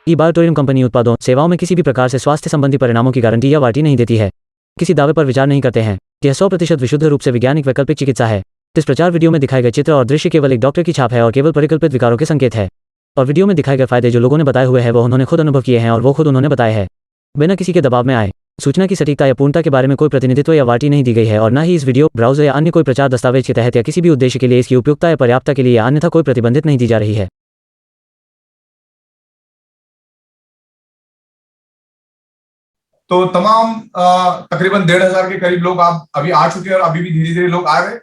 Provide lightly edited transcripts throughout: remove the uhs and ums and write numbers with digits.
ई-बार tourism company उत्पादों सेवाओं में किसी भी प्रकार से स्वास्थ्य संबंधी परिणामों की गारंटी या वारंटी नहीं देती है। किसी दावे पर विचार नहीं करते हैं। यह 100% विशुद्ध रूप से वैज्ञानिक वैकल्पिक चिकित्सा है। इस प्रचार वीडियो में दिखाए गए चित्र और दृश्य केवल एक डॉक्टर की छाप है और केवल परिकल्पित विकारों के संकेत है। और वीडियो में दिखाए गए फायदे जो लोगों ने बताए हुए हैं वो उन्होंने खुद अनुभव किए हैं और वो खुद उन्होंने बताए हैं, बिना किसी के दबाव में आए। सूचना की सटीकता या पूर्णता के बारे में कोई प्रतिनिधित्व या वारंटी नहीं दी गई है और न ही इस वीडियो, ब्राउज़र या अन्य कोई प्रचार दस्तावेज के तहत या किसी भी उद्देश्य के लिए इसकी उपयुक्तता या पर्याप्तता के लिए या अन्यथा कोई प्रतिबंधित नहीं दी जा रही है। तो तमाम तकरीबन 1,500 के करीब लोग आप अभी आ चुके हैं और अभी भी धीरे धीरे लोग आ रहे हैं।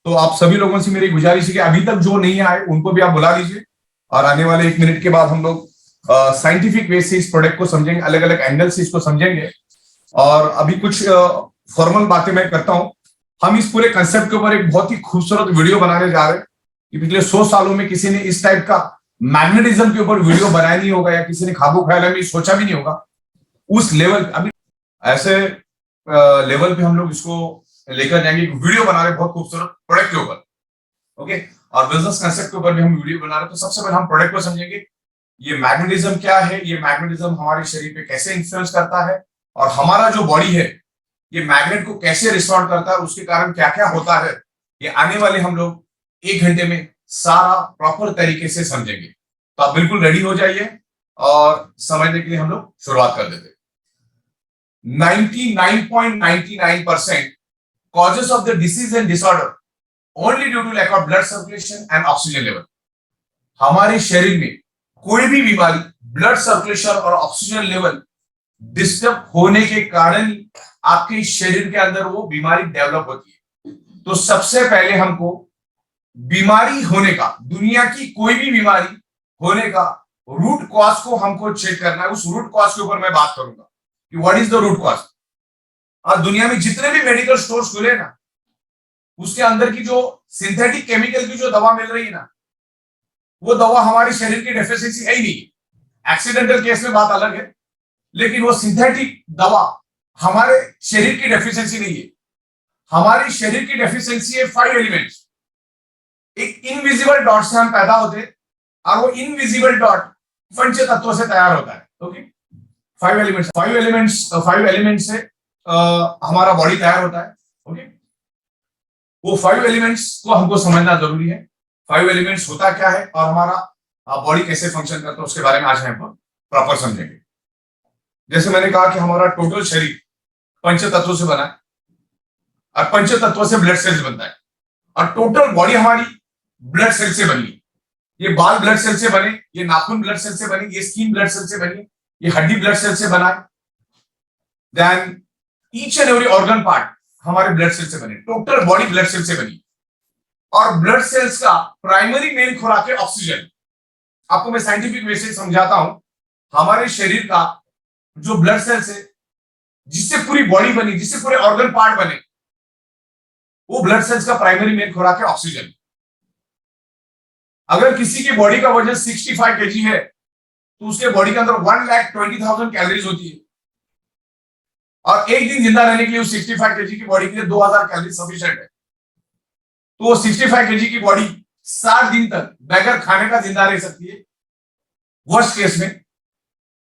तो आप सभी लोगों से मेरी गुजारिश है कि अभी तक जो नहीं आए उनको भी आप बुला लीजिए और आने वाले 1 मिनट के बाद हम लोग साइंटिफिक वे से इस प्रोडक्ट को समझेंगे, अलग अलग एंगल से इसको समझेंगे। और अभी कुछ फॉर्मल बातें मैं करता हूं। हम इस पूरे कंसेप्ट के ऊपर एक बहुत ही खूबसूरत वीडियो बनाने जा रहे हैं कि पिछले 100 सालों में किसी ने इस टाइप का मैग्नेटिज्म के ऊपर वीडियो बनाया नहीं होगा या किसी ने खाबो ख्याल में सोचा भी नहीं होगा। उस लेवल अभी ऐसे लेवल पे हम लोग इसको लेकर जाएंगे। वीडियो बना रहे बहुत खूबसूरत प्रोडक्ट के ऊपर, ओके, और बिजनेस कंसेप्ट के ऊपर भी हम वीडियो बना रहे हैं। तो सबसे पहले हम प्रोडक्ट को समझेंगे, ये मैग्नेटिज्म क्या है, ये मैग्नेटिज्म हमारे शरीर पे कैसे इन्फ्लुएंस करता है और हमारा जो बॉडी है ये मैग्नेट को कैसे रिस्पॉन्ड करता है, उसके कारण क्या क्या होता है, ये आने वाले हम लोग 1 घंटे में सारा प्रॉपर तरीके से समझेंगे। तो आप बिल्कुल रेडी हो जाइए और समझने के लिए हम लोग शुरुआत कर देते हैं। 99.99% causes of the disease and disorder only due to lack of blood circulation and oxygen level। हमारे शरीर में कोई भी बीमारी ब्लड सर्कुलेशन और ऑक्सीजन लेवल डिस्टर्ब होने के कारण आपके शरीर के अंदर वो बीमारी डेवलप होती है। तो सबसे पहले हमको बीमारी होने का, दुनिया की कोई भी बीमारी होने का रूट कॉज को हमको चेक करना है। उस रूट कॉज के ऊपर मैं बात करूंगा कि what is the root cause. और दुनिया में जितने भी मेडिकल स्टोर्स खुले ना, उसके अंदर की जो सिंथेटिक केमिकल की जो दवा मिल रही है ना, वो दवा हमारे शरीर की डेफिशिएंसी है ही नहीं। एक्सीडेंटल केस में बात अलग है, लेकिन वो सिंथेटिक दवा हमारे शरीर की डेफिशिएंसी नहीं है। हमारे शरीर की डेफिशिएंसी है 5 एलिमेंट्स। एक इनविजिबल डॉट से हम पैदा होते और वो इनविजिबल डॉट पंच तत्वों से तैयार होता है। ओके, 5 एलिमेंट्स से हमारा बॉडी तैयार होता है। ओके, वो 5 एलिमेंट्स को हमको समझना जरूरी है। 5 एलिमेंट्स होता क्या है और हमारा बॉडी कैसे फंक्शन करता है उसके बारे में आज हम प्रॉपर समझेंगे। जैसे मैंने कहा कि हमारा टोटल शरीर पंच तत्वों से बना है और पंच तत्वों से ब्लड सेल्स बनता है और टोटल बॉडी हमारी ब्लड सेल से बनी है। ये बाल ब्लड सेल से बने, ये नाखून ब्लड सेल से बनी, ये स्किन ब्लड सेल से बनी, ये हड्डी ब्लड सेल से बना है। Then each and every organ part हमारे ब्लड सेल से बने, टोटल बॉडी ब्लड सेल से बनी। और ब्लड सेल्स का प्राइमरी मेन खुराक है ऑक्सीजन। आपको मैं साइंटिफिक वे से समझाता हूं। हमारे शरीर का जो ब्लड सेल्स है, जिससे पूरी बॉडी बनी, जिससे पूरे ऑर्गन पार्ट बने, वो ब्लड सेल्स का प्राइमरी मेन खुराक है ऑक्सीजन। अगर किसी की बॉडी का वजन 65 kg है तो उसके बॉडी के अंदर 1,20,000 कैलोरीज होती है और एक दिन जिंदा रहने के लिए उस 65 kg की बॉडी के लिए 2,000 कैलोरी सफिशिएंट है। तो वो 65 kg की बॉडी 7 दिन तक बगैर खाने का जिंदा रह सकती है। वर्स्ट केस में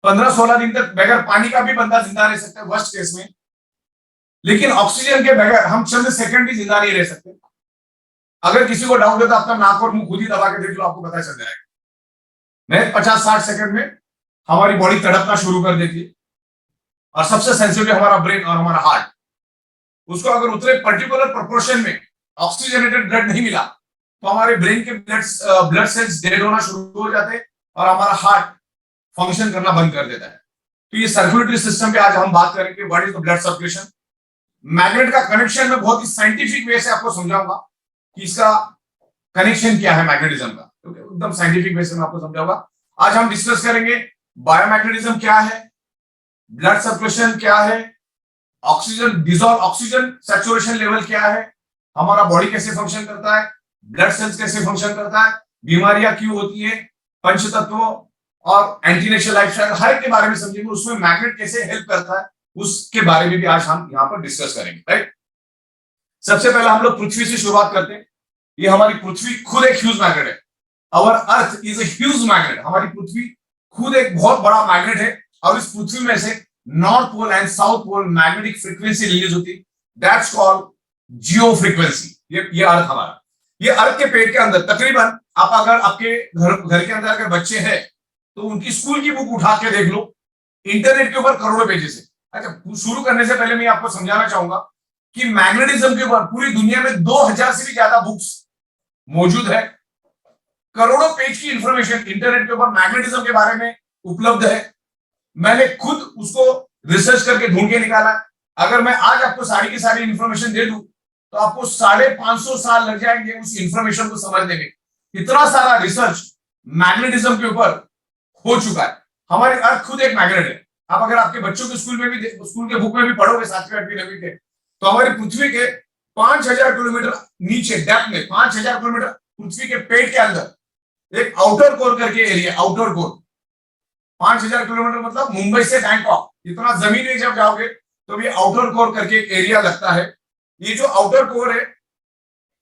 15-16 दिन तक बगैर पानी का भी बंदा जिंदा रह सकता है, वर्स्ट केस में। लेकिन ऑक्सीजन के बगैर हम चंद सेकंड भी जिंदा नहीं रह सकते। अगर किसी को डाउट है तो अपना नाक और मुंह खुद ही दबा के देख लो, आपको पता चल जाएगा। नहीं, 50-60 सेकंड में हमारी बॉडी तड़पना शुरू कर देती है। और सबसे सेंसिटिव हमारा ब्रेन और हमारा हार्ट, उसको अगर उतने पर्टिकुलर प्रोपोर्शन में ऑक्सीजनेटेड ब्लड नहीं मिला तो हमारे ब्रेन के ब्लड सेल्स डेड होना शुरू हो जाते हैं और हमारा हार्ट फंक्शन करना बंद कर देता है। तो ये सर्कुलेटरी सिस्टम पे आज हम बात करेंगे, what is the blood circulation. Magnet का कनेक्शन में बहुत ही साइंटिफिक वे से आपको समझाऊंगा कि इसका कनेक्शन क्या है मैग्नेटिज्म का, क्योंकि एकदम साइंटिफिक वे से मैं आपको समझाऊंगा। आज हम डिस्कस करेंगे बायोमैग्नेटिज्म क्या है, ब्लड सर्कुलेशन क्या है, ऑक्सीजन सैचुरेशन लेवल क्या है, हमारा बॉडी कैसे फंक्शन करता है, ब्लड सेल्स कैसे फंक्शन करता है, बीमारियां क्यों होती है, पंच तत्वों और एंटीनेचुरल लाइफस्टाइल, हर एक के बारे में समझेंगे। उसमें मैग्नेट कैसे हेल्प करता है उसके बारे में भी आज हम यहाँ पर डिस्कस करेंगे, राइट। सबसे पहले हम लोग पृथ्वी से शुरुआत करते हैं। ये हमारी पृथ्वी खुद एक ह्यूज मैग्नेट है। Our earth is a huge magnet. हमारी पृथ्वी खुद एक बहुत बड़ा मैग्नेट है और इस पृथ्वी में से north pole and south pole magnetic frequency release होती, दैट्स कॉल्ड जियो फ्रीक्वेंसी। ये अर्थ हमारा, ये अर्थ के पेट के अंदर तकरीबन आप अगर आपके घर के अंदर अगर बच्चे हैं तो उनकी स्कूल की बुक उठा के देख लो, इंटरनेट के ऊपर करोड़ों पेजेस है। अच्छा, शुरू करने से पहले मैं आपको समझाना चाहूंगा कि मैग्नेटिज्म के ऊपर पूरी दुनिया में 2000 से भी ज्यादा बुक्स मौजूद है, करोड़ों पेज की इंफॉर्मेशन इंटरनेट के ऊपर मैग्नेटिज्म के बारे में उपलब्ध है। मैंने खुद उसको रिसर्च करके ढूंढ के निकाला। अगर मैं आज आपको सारी की सारी इंफॉर्मेशन दे दूं तो आपको 550 साल लग जाएंगे उस इंफॉर्मेशन को समझने में। इतना सारा रिसर्च मैग्नेटिज्म के ऊपर हो चुका है। हमारी अर्थ खुद एक मैग्नेट है। आप अगर आपके बच्चों के स्कूल के बुक में भी पढ़ोगे 7वीं 8वीं 9वीं के, तो हमारी पृथ्वी के 5000 किलोमीटर नीचे डेप्थ में 5000 किलोमीटर पृथ्वी के पेट के अंदर एक आउटर कोर करके एरिया, आउटर कोर 5000 किलोमीटर मतलब मुंबई से बैंकॉक इतना जमीन में जब जाओगे तो ये आउटर कोर करके एक एरिया लगता है। ये जो आउटर कोर है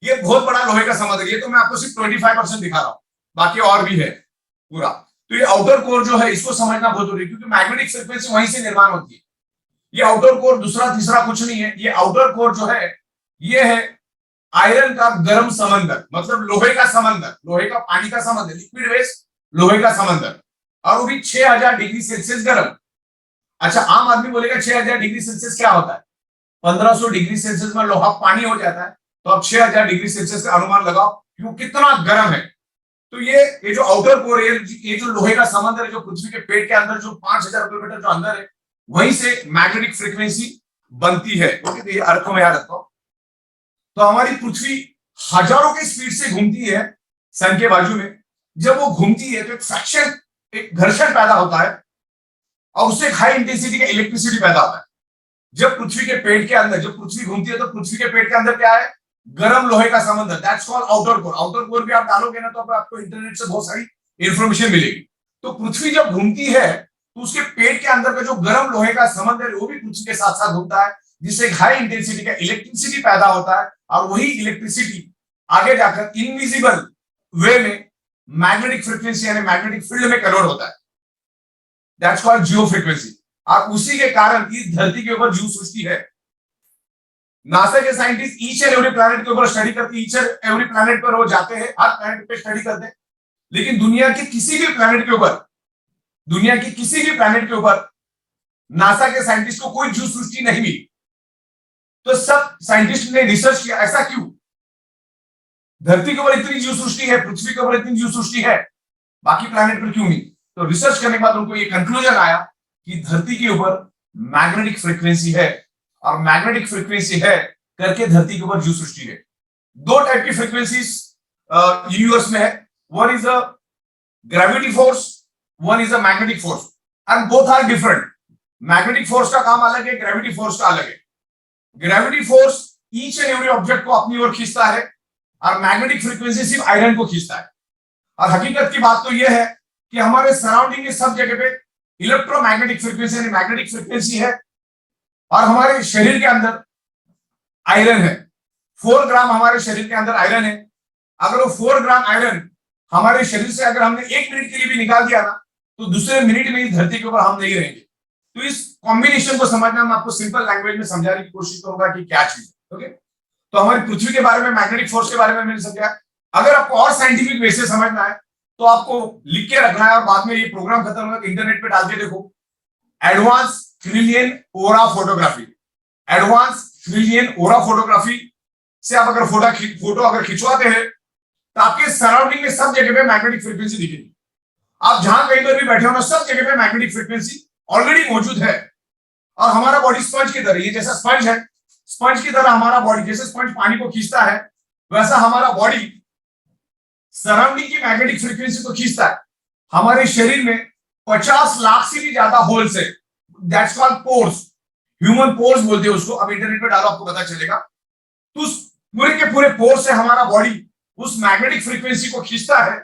ये बहुत बड़ा लोहे का समुद्र है। ये तो मैं आपको सिर्फ 25% दिखा रहा हूं, बाकी और भी है पूरा। तो ये आउटर कोर जो है इसको समझना बहुत जरूरी है क्योंकि मैग्नेटिक फ्रीक्वेंसी वहीं से निर्माण होती है। ये आउटर कोर दूसरा तीसरा कुछ नहीं है। ये आउटर कोर जो है ये है आयरन का गर्म समंदर, मतलब लोहे का समंदर, लोहे का पानी का समंदर, लिक्विड वेस्ट लोहे का समंदर, और वो भी 6000 डिग्री सेल्सियस गर्म। अच्छा, आम आदमी बोलेगा 6000 डिग्री सेल्सियस क्या होता है? 1500 डिग्री सेल्सियस में लोहा पानी हो जाता है, तो अब 6000 डिग्री सेल्सियस का अनुमान लगाओ कि वो कितना गर्म है। तो ये जो आउटर कोर है, ये जो लोहे का समंदर है जो पृथ्वी के पेट के अंदर जो 5000 किलोमीटर जो अंदर है, वहीं से मैग्नेटिक फ्रीक्वेंसी बनती है। ओके, तो ये अर्थ को मैं याद रखता हूं। तो हमारी पृथ्वी हजारों की स्पीड से घूमती है सन के बाजू में। जब वो घूमती है तो एक फ्रैक्शन, एक घर्षण पैदा होता है और उससे हाई इंटेंसिटी का इलेक्ट्रिसिटी पैदा होता है। जब पृथ्वी के पेट के अंदर, जब पृथ्वी घूमती है तो पृथ्वी के पेट के अंदर क्या है? गर्म लोहे का समंदर, that's called outer core. Outer core भी आप डालोगे ना तो आपको इंटरनेट से बहुत सारी इंफॉर्मेशन मिलेगी। तो पृथ्वी जब घूमती है तो उसके पेट के अंदर का जो गर्म लोहे का समंदर है वो भी पृथ्वी के साथ साथ घूमता है, जिससे हाई इंटेंसिटी का इलेक्ट्रिसिटी पैदा होता है और वही इलेक्ट्रिसिटी आगे जाकर इनविजिबल वे में मैग्नेटिक फ्रीक्वेंसी यानी मैग्नेटिक फील्ड में कन्वर्ट होता है, दैट्स कॉल्ड जियो फ्रीक्वेंसी। और उसी के कारण इस धरती के ऊपर जीव सृष्टि है। नासा के scientist each and every planet के ऊपर स्टडी करते, ईच एंड एवरी प्लैनेट पर वो जाते हैं, हर प्लैनेट पे स्टडी करते हैं, लेकिन दुनिया के किसी भी प्लैनेट के ऊपर, दुनिया की किसी भी प्लैनेट के ऊपर नासा के साइंटिस्ट को कोई जीव सृष्टि नहीं मिली। तो सब साइंटिस्ट ने रिसर्च किया, ऐसा क्यों? धरती के ऊपर इतनी जीव सृष्टि है, पृथ्वी के ऊपर इतनी जीव सृष्टि है, बाकी प्लैनेट पर क्यों नहीं? तो रिसर्च करने के बाद उनको ये कंक्लूजन आया कि धरती के ऊपर मैग्नेटिक फ्रीक्वेंसी है और मैग्नेटिक फ्रीक्वेंसी है करके धरती के ऊपर जीव सृष्टि है। दो टाइप की फ्रीक्वेंसीज यूनिवर्स में है, one is a gravity force, one is a magnetic force, and both are different. Magnetic force का काम अलग है, ग्रेविटी फोर्स का अलग है। Gravity force each and every object को अपनी ओर खींचता है और मैग्नेटिक फ्रीक्वेंसी सिर्फ आयरन को खींचता है। और हकीकत की बात तो यह है कि हमारे सराउंडिंग के सब जगह पे इलेक्ट्रोमैग्नेटिक फ्रीक्वेंसी यानी मैग्नेटिक फ्रीक्वेंसी है और हमारे शरीर के अंदर आयरन है। 4 ग्राम हमारे शरीर के अंदर आयरन है। अगर वो 4 ग्राम आयरन हमारे शरीर से अगर हमने 1 मिनट के लिए भी निकाल दिया ना तो दूसरे मिनट में इस धरती के ऊपर हम नहीं रहेंगे। तो इस कॉम्बिनेशन को समझना मैं आपको सिंपल लैंग्वेज में समझाने की कोशिश करूंगा कि क्या चीज है। ओके, तो हमारी पृथ्वी के बारे में, मैग्नेटिक फोर्स के बारे में मैंने समझा। अगर आपको और साइंटिफिक वे से समझना है तो आपको लिख के रखना है और बाद में ये प्रोग्राम खत्म होगा इंटरनेट पे डाल के देखो, एडवांस फ्रिलियन ओरा फोटोग्राफी। एडवांस फ्रिलियन ओरा फोटोग्राफी से आप अगर फोटो अगर खिंचवाते हैं तो आपके सराउंडिंग में सब जगह पे मैग्नेटिक फ्रीक्वेंसी दिखेगी। आप जहां कहीं पर भी बैठे हो ना, सब जगह पे मैग्नेटिक फ्रीक्वेंसी ऑलरेडी मौजूद है। और हमारा बॉडी स्पंज की तरह, ये जैसा स्पंज है, स्पंज की तरह हमारा बॉडी, जैसे स्पंज पानी को खींचता है वैसा हमारा बॉडी सराउंडिंग की मैग्नेटिक फ्रीक्वेंसी को खींचता है। हमारे शरीर में 50 लाख से भी ज्यादा होल्स है, that's called pores, human pores बोलते हैं उसको। अब इंटरनेट पे डालो आपको पता चलेगा। तो उस पूरे के पूरे पोर्स से हमारा बॉडी उस मैग्नेटिक फ्रीक्वेंसी को खींचता है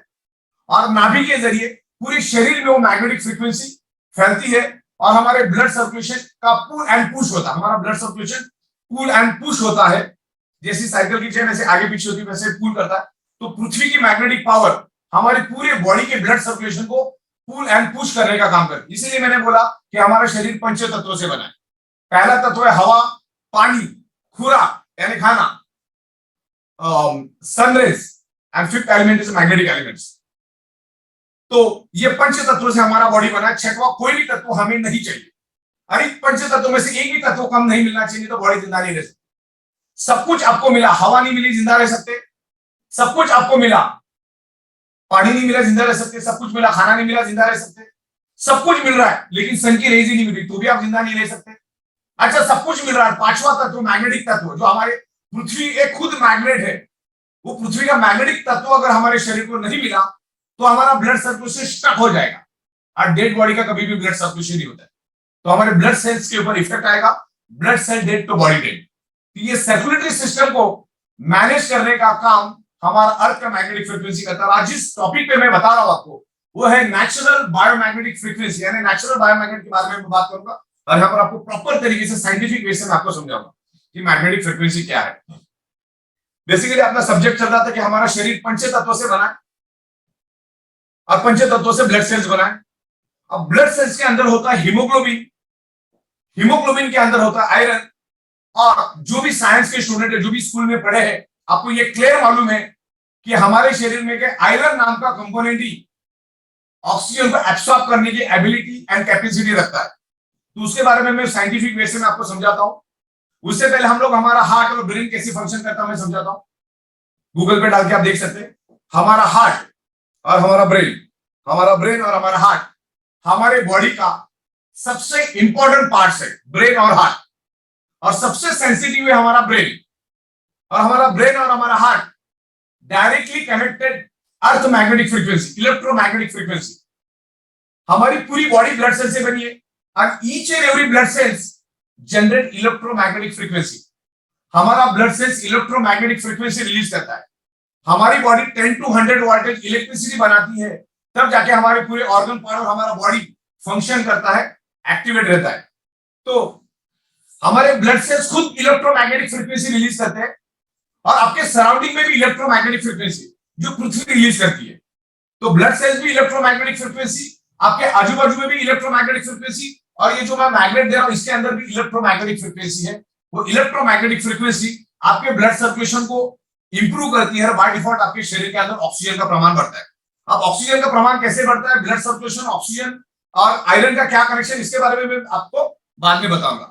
और नाभि के जरिए पूरे शरीर में वो मैग्नेटिक फ्रीक्वेंसी फैलती है और हमारे ब्लड सर्कुलेशन का पुल एंड पुश होता है। हमारा blood circulation pull and push होता है, जैसी साइकिल की चेन ऐसे आगे पीछे होती है वैसे पुल करता है। तो पृथ्वी की मैग्नेटिक पावर हमारे पूरे बॉडी के ब्लड सर्कुलेशन को पुल एंड पुश करने का काम करती है। इसीलिए मैंने बोला कि हमारा शरीर पंच तत्वों से बना है। पहला तत्व है हवा, पानी, खुराक यानी खाना, sun rays, and fifth element is magnetic elements. तो ये पंच तत्वों से हमारा बॉडी बना है। छठवां कोई भी तत्व हमें नहीं चाहिए। अरे पंच तत्वों में से एक भी तत्व कम नहीं मिलना चाहिए तो बॉडी जिंदा नहीं रह सकती। सब कुछ आपको मिला, हवा नहीं मिली जिंदा रह सकते, सब कुछ आपको मिला, पानी नहीं मिला जिंदा रह सकते, सब कुछ मिला, खाना नहीं मिला जिंदा रह सकते, सब कुछ मिल रहा है लेकिन सन की रेज ही नहीं मिली तो भी आप जिंदा नहीं रह सकते। अच्छा, सब कुछ मिल रहा है, पांचवा तत्व मैग्नेटिक तत्व, जो हमारे पृथ्वी एक खुद मैग्नेट है, वो पृथ्वी का मैग्नेटिक तत्व अगर हमारे शरीर को नहीं मिला तो हमारा ब्लड सर्कुलेशन स्टक हो जाएगा। और डेड बॉडी का कभी भी ब्लड सर्कुलेशन नहीं होता है, तो हमारे ब्लड सेल्स के ऊपर इफेक्ट आएगा। ब्लड सेल डेड तो बॉडी डेड। ये सर्कुलेटरी सिस्टम को मैनेज करने का काम हमारा अर्थ का मैग्नेटिक फ्रीक्वेंसी करता है। आज जिस टॉपिक पे मैं बता रहा हूं आपको वो है नेचुरल बायोमैग्नेटिक फ्रीक्वेंसी, यानी नेचुरल बायोमैग्नेट के बारे में मैं बात करूंगा और यहाँ पर आपको प्रॉपर तरीके से साइंटिफिक वे से मैं आपको समझाऊंगा कि मैग्नेटिक फ्रीक्वेंसी क्या है। बेसिकली अपना सब्जेक्ट चल रहा था कि हमारा शरीर पंच तत्वों से बना है और पंच तत्वों से ब्लड सेल्स बना है। अब ब्लड सेल्स के अंदर होता है हीमोग्लोबिन, हीमोग्लोबिन के अंदर होता है आयरन। और जो भी साइंस के स्टूडेंट है, जो भी स्कूल में पढ़े हैं, आपको ये क्लियर मालूम है कि हमारे शरीर में के आयरन नाम का कंपोनेंट ही ऑक्सीजन को एब्सॉर्ब करने की एबिलिटी एंड कैपेसिटी रखता है। तो उसके बारे में मैं साइंटिफिक वे से मैं आपको समझाता हूं। उससे पहले हम लोग हमारा हार्ट और ब्रेन कैसे फंक्शन करता है मैं समझाता हूं। गूगल पे डाल के आप देख सकते हैं। हमारा हार्ट और हमारा ब्रेन, हमारा ब्रेन और हमारा हार्ट हमारे बॉडी का सबसे इंपॉर्टेंट पार्ट है, ब्रेन और हार्ट। और सबसे सेंसिटिव है हमारा ब्रेन, और हमारा ब्रेन और हमारा heart directly connected earth magnetic frequency, electromagnetic frequency. हमारी पूरी बॉडी ब्लड सेल से बनी है और each and every blood cells generate electromagnetic frequency. हमारा blood cells electromagnetic frequency release करता है। हमारी बॉडी 10 to 100 वोल्टेज इलेक्ट्रिसिटी बनाती है, तब जाके हमारे पूरे ऑर्गन पार्ट और हमारा बॉडी फंक्शन करता है, एक्टिवेट रहता है। तो हमारे ब्लड सेल्स खुद इलेक्ट्रोमैग्नेटिक फ्रीक्वेंसी रिलीज करते हैं और आपके सराउंडिंग में भी इलेक्ट्रोमैग्नेटिक फ्रीक्वेंसी जो पृथ्वी रिलीज करती है। तो ब्लड सेल्स भी इलेक्ट्रोमैग्नेटिक फ्रीक्वेंसी, आपके आजू बाजू में भी इलेक्ट्रोमैग्नेटिक फ्रीक्वेंसी, और ये जो मैं मैग्नेट दे रहा हूं इसके अंदर भी इलेक्ट्रोमैग्नेटिक फ्रीक्वेंसी है। वो इलेक्ट्रोमैग्नेटिक फ्रीक्वेंसी आपके ब्लड सर्कुलेशन को इंप्रूव करती है। बाय डिफॉल्ट आपके शरीर के अंदर ऑक्सीजन का प्रमाण बढ़ता है। अब ऑक्सीजन का प्रमाण कैसे बढ़ता है, ब्लड सर्कुलेशन, ऑक्सीजन और आयरन का क्या कनेक्शन, इसके बारे में मैं आपको बाद में बताऊंगा।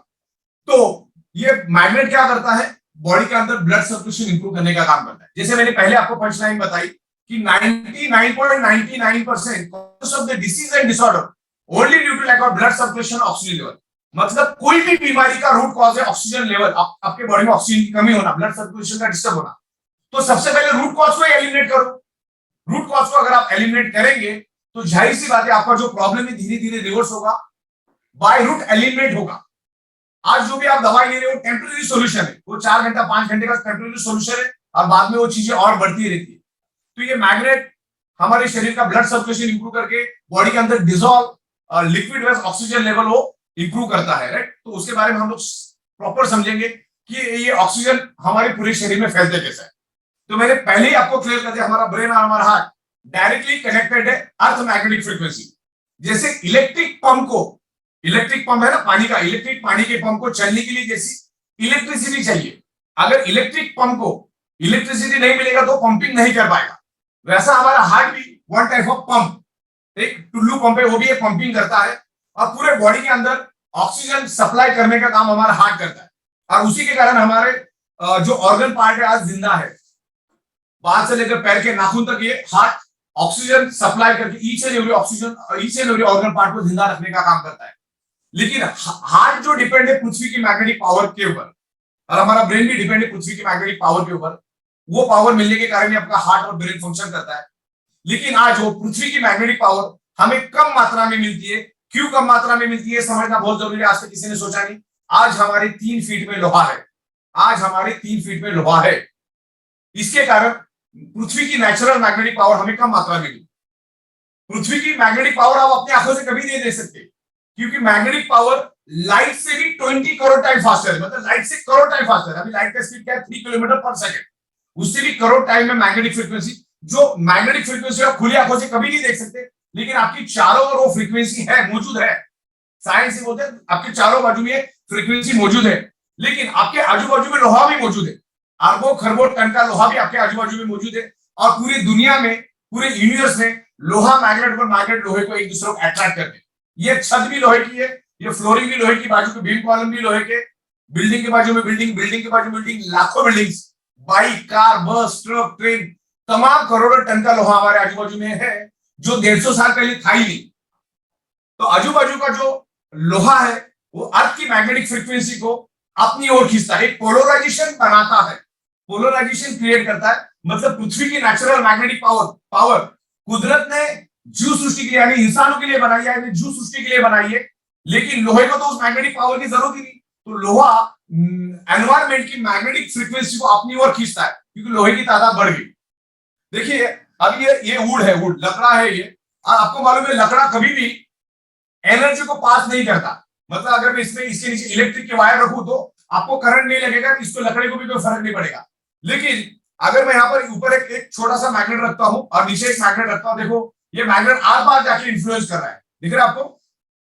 तो ये मैग्नेट क्या करता है, बॉडी के अंदर ब्लड सर्कुलेशन इंप्रूव करने का काम करता है। जैसे मैंने पहले आपको पंच लाइन बताई कि 99.99% cause of the disease and disorder only due to lack of blood circulation, oxygen level. मतलब कोई भी बीमारी का रूट कॉज है ऑक्सीजन लेवल, आपके बॉडी में ऑक्सीजन की कमी होना, ब्लड सर्कुलेशन का डिस्टर्ब होना। तो सबसे पहले रूट कॉज को एलिमिनेट करो। रूट कॉज को अगर आप एलिमिनेट करेंगे तो जाहिर सी बात है आपका जो प्रॉब्लम है धीरे धीरे रिवर्स होगा, बाय रूट एलिमिनेट होगा। आज जो भी आप दवाई ले रहे हो टेम्परेरी सॉल्यूशन है, वो 4 घंटा 5 घंटे का टेम्परेरी सॉल्यूशन है और बाद में वो चीजें और बढ़ती रहती है। तो ये मैग्नेट हमारे शरीर का ब्लड सर्कुलेशन इंप्रूव करके बॉडी के अंदर डिसॉल्व लिक्विड वेज ऑक्सीजन लेवल वो इंप्रूव करता है, राइट। तो उसके बारे में हम लोग प्रॉपर समझेंगे कि ये ऑक्सीजन हमारे पूरे शरीर में फैलते कैसे है। तो मैंने पहले ही आपको क्लियर कर दिया, हमारा ब्रेन और हमारा हार्ट डायरेक्टली कनेक्टेड है अर्थ मैग्नेटिक फ्रीक्वेंसी। जैसे इलेक्ट्रिक पंप को, इलेक्ट्रिक पंप है ना पानी का, इलेक्ट्रिक पानी के पंप को चलने के लिए जैसी इलेक्ट्रिसिटी चाहिए, अगर इलेक्ट्रिक पंप को इलेक्ट्रिसिटी नहीं मिलेगा तो पंपिंग नहीं कर पाएगा। वैसा हमारा हार्ट भी वन टाइप ऑफ पंप, एक टुल्लू पंप है, वो भी एक पंपिंग करता है और पूरे बॉडी के अंदर ऑक्सीजन सप्लाई करने का काम हमारा हार्ट करता है। और उसी के कारण हमारे जो ऑर्गन पार्ट है आज जिंदा है, बाहर से लेकर पैर के नाखून तक ये हार्ट ऑक्सीजन सप्लाई करके each and every oxygen, each and every organ part को जिंदा रखने का काम करता है। लेकिन हार्ट जो डिपेंड है पृथ्वी की मैग्नेटिक पावर के ऊपर, और हमारा ब्रेन भी डिपेंड है पृथ्वी की मैग्नेटिक पावर के ऊपर। वो पावर मिलने के कारण ही आपका हार्ट और ब्रेन फंक्शन करता है। लेकिन आज वो पृथ्वी की मैग्नेटिक पावर हमें कम मात्रा में मिलती है। क्यों कम मात्रा में मिलती है समझना बहुत जरूरी है। आज तक किसी ने सोचा नहीं। आज हमारे 3 फीट में लोहा है, आज हमारे 3 फीट में लोहा है। इसके कारण पृथ्वी की नेचुरल मैग्नेटिक पावर हमें कम मात्रा में मिली। पृथ्वी की मैग्नेटिक पावर आप अपनी आंखों से कभी नहीं दे सकते, क्योंकि मैग्नेटिक पावर लाइट से भी 20 करोड़ टाइम फास्टर है। मतलब लाइट से करोड़ टाइम फास्टर है। अभी लाइट का स्पीड क्या है, 3 किलोमीटर पर सेकंड, उससे भी करोड़ टाइम में मैग्नेटिक फ्रीक्वेंसी, जो मैग्नेटिक फ्रीक्वेंसी आप खुली आंखों से कभी नहीं देख सकते, लेकिन आपकी चारों ओर वो फ्रीक्वेंसी है, मौजूद है। साइंस से बोलते हैं आपके चारों बाजू में फ्रीक्वेंसी मौजूद है, लेकिन आपके आजू बाजू में लोहा भी मौजूद है। अरबों खरबों टन का लोहा भी आपके आजू बाजू में मौजूद है। और पूरी दुनिया में, पूरे यूनिवर्स में लोहा मैग्नेट और मैग्नेट लोहे को एक दूसरे को अट्रैक्ट करते हैं। ये छत भी लोहे की है, ये फ्लोरिंग भी लोहे की, बाजू के बीम कॉलम भी लोहे के, बिल्डिंग के बाजू में बिल्डिंग, बिल्डिंग के बाजू में बिल्डिंग, लाखों बिल्डिंग्स, बाइक, कार, बस, ट्रक, ट्रेन, तमाम करोड़ों टन का लोहा हमारे आजू बाजू में है, जो 150 साल पहले था ही नहीं। तो आजू बाजू का जो लोहा है वो अर्थ की मैग्नेटिक फ्रीक्वेंसी को अपनी ओर खींचता है, एक पोलराइजेशन बनाता है, पोलराइजेशन क्रिएट करता है। मतलब पृथ्वी की नेचुरल मैग्नेटिक पावर कुदरत ने जीव सृष्टि के लिए, यानी इंसानों के लिए बनाई है, जीव सृष्टि के लिए बनाई है, लेकिन लोहे को तो उस मैग्नेटिक पावर की जरूरत ही नहीं। तो लोहा एनवायरमेंट की मैग्नेटिक फ्रीक्वेंसी को अपनी ओर खींचता है, क्योंकि लोहे की तादाद बढ़ गई। देखिए अब ये वुड है, वुड लकड़ा है ये। आपको मालूम है लकड़ा कभी भी एनर्जी को पास नहीं करता। मतलब अगर मैं इसमें इसके नीचे इलेक्ट्रिक के वायर रखूं तो आपको करंट नहीं लगेगा, इसको लकड़े को भी कोई फर्क नहीं पड़ेगा। लेकिन अगर मैं यहाँ पर ऊपर एक छोटा सा मैग्नेट रखता हूं और नीचे एक मैग्नेट रखता हूं, देखो ये मैग्नेट आर पार जाके इन्फ्लुएंस कर रहा है, दिख रहा है आपको?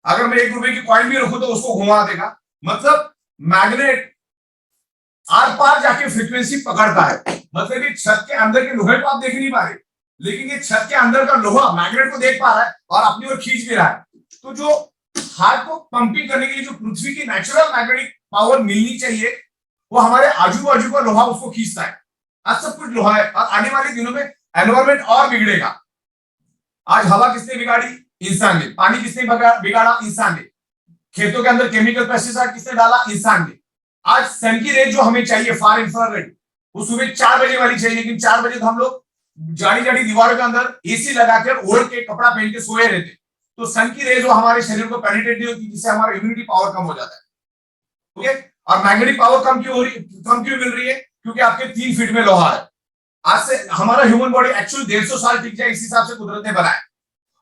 अगर मैं 1 रुपए की कॉइन भी रखूं तो उसको घुमा देगा। मतलब मैग्नेट आर पार जाके फ्रीक्वेंसी पकड़ता है। मतलब ये छत के अंदर के लोहे को आप देख नहीं पा रहे, लेकिन ये छत के अंदर का लोहा मैग्नेट को देख पा रहा है और अपनी ओर खींच भी रहा है। तो जो हार्ट को पंपिंग करने के लिए जो पृथ्वी की नेचुरल मैग्नेटिक पावर मिलनी चाहिए, वो हमारे आजू बाजू का लोहा उसको खींचता है। आज सब कुछ लोहा है और आने वाले दिनों में एनवायरमेंट और बिगड़ेगा। आज हवा किसने बिगाड़ी? इंसान ने। पानी किसने बिगाड़ा? इंसान ने। खेतों के अंदर केमिकल पेस्टिसाइड किसने डाला? इंसान ने। आज सन की रेज जो हमें चाहिए, फार इंफ्रारेड, वो सुबह 4 बजे वाली चाहिए, लेकिन 4 बजे तो हम लोग जाड़ी जाड़ी दीवारों के अंदर एसी लगाकर ओढ़ के कपड़ा पहन के सोए रहते। तो सन की रेज वो हमारे शरीर को पेनिट्रेट नहीं होती, जिससे हमारा इम्यूनिटी पावर कम हो जाता है। ओके, और मैग्नेटिक पावर कम क्यों मिल रही है? क्योंकि आपके 3 फीट में लोहा है। आज से हमारा ह्यूमन बॉडी एक्चुअली 150 साल टिक जाए, इस हिसाब से कुदरत ने बनाया।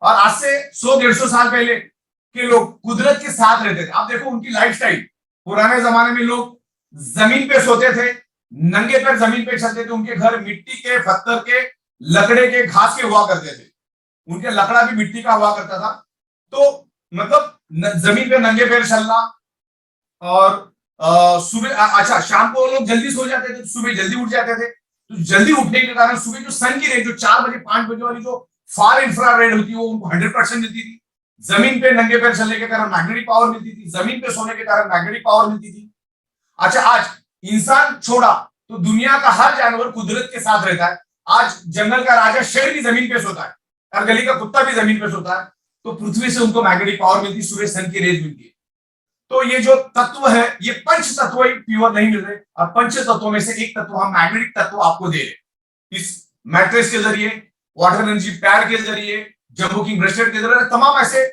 और आज से 100-150 साल पहले के लोग कुदरत के साथ रहते थे। आप देखो उनकी लाइफस्टाइल, पुराने जमाने में लोग जमीन पे सोते थे, नंगे पैर जमीन पे चलते थे, उनके घर मिट्टी के, पत्थर के, लकड़े के, घास के हुआ करते थे, उनके लकड़ा भी मिट्टी का हुआ करता था। तो मतलब जमीन पे नंगे पैर चलना, और सुबह अच्छा शाम को लोग जल्दी सो जाते थे, सुबह जल्दी उठ जाते थे। तो जल्दी उठने के कारण सुबह जो सन की रेज जो 4 बजे 5 बजे वाली जो फार इंफ्रारेड होती है वो उनको 100% मिलती थी। जमीन पे नंगे पैर चलने के कारण मैग्नेटिक पावर मिलती थी, जमीन पे सोने के कारण मैग्नेटिक पावर मिलती थी। अच्छा आज इंसान छोड़ा तो दुनिया का हर जानवर कुदरत के साथ रहता है। आज जंगल का राजा शेर भी जमीन पे सोता है और गली का कुत्ता भी जमीन पे सोता है। तो पृथ्वी से उनको मैग्नेटिक पावर मिलती है, सूर्य सन की रेज मिलती है। तो ये जो तत्व है, ये पंच तत्व प्योर नहीं मिल रहे, और पंच तत्वों में से एक तत्व हम मैग्नेटिक तत्व आपको दे रहे इस मैट्रेस के जरिए, वाटर एनर्जी पैड के जरिए, जम्बो किंग ब्रेसलेट के जरिए, तमाम ऐसे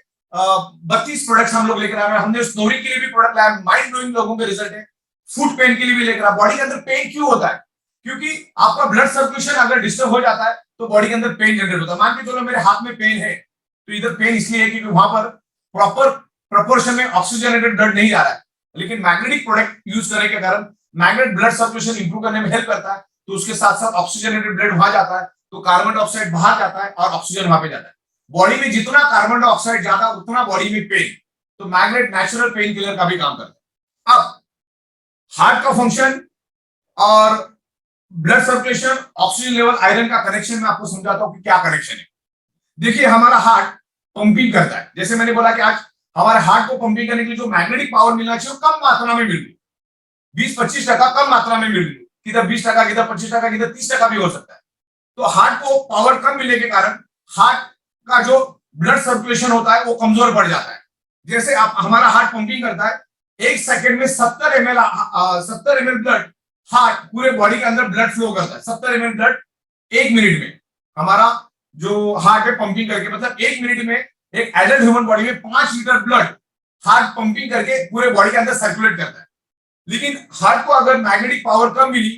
32 प्रोडक्ट्स हम लोग लेकर आ रहे हैं। हमने स्नोरी के लिए भी प्रोडक्ट लाया, माइंड ब्लोइंग लोगों के रिजल्ट है। फुट पेन के लिए भी लेकर आ। बॉडी के अंदर पेन क्यों होता है? क्योंकि आपका ब्लड सर्कुलेशन अगर डिस्टर्ब हो जाता है तो बॉडी के अंदर पेन जनरेट होता है। मान के चलो मेरे हाथ में पेन है, तो इधर पेन इसलिए है क्योंकि वहां पर प्रॉपर प्रोपोर्शन में ऑक्सीजनेटेड ब्लड नहीं आ रहा है। लेकिन मैग्नेटिक प्रोडक्ट यूज करने के कारण मैग्नेट ब्लड सर्कुलेशन इंप्रूव करने में हेल्प करता है, तो उसके साथ साथ ऑक्सीजनेटेड ब्लड वहां जाता है, तो कार्बन डाइऑक्साइड बाहर जाता है और ऑक्सीजन वहां पे जाता है। बॉडी में जितना कार्बन डाइऑक्साइड ज्यादा उतना बॉडी में पेन, तो मैग्नेट नेचुरल पेन किलर का भी काम करता है। अब हार्ट का फंक्शन और blood circulation, oxygen level, iron का कनेक्शन मैं आपको समझाता हूं कि क्या कनेक्शन है। देखिए हमारा हार्ट पंपिंग करता है, जैसे मैंने बोला कि आज हमारे हार्ट को पंपिंग करने के लिए जो मैग्नेटिक पावर मिलना चाहिए वो कम मात्रा में मिल रही, 20-25% कम मात्रा में मिल रही, किधर 20%, किधर 25%, किधर 30% भी हो सकता है। तो हार्ट को पावर कम मिलने के कारण हार्ट का जो ब्लड सर्कुलेशन होता है वो कमजोर पड़ जाता है। जैसे आप हमारा हार्ट पंपिंग करता है, 1 सेकंड में 70 ml ब्लड हार्ट पूरे बॉडी के अंदर ब्लड फ्लो करता है। 70 ml ब्लड 1 मिनट में हमारा जो हार्ट है पंपिंग करके, मतलब 1 मिनट में एक एडल्ट ह्यूमन बॉडी में 5 लीटर ब्लड हार्ट पंपिंग करके पूरे बॉडी के अंदर सर्कुलेट करता है। लेकिन हार्ट को अगर मैग्नेटिक पावर कम मिली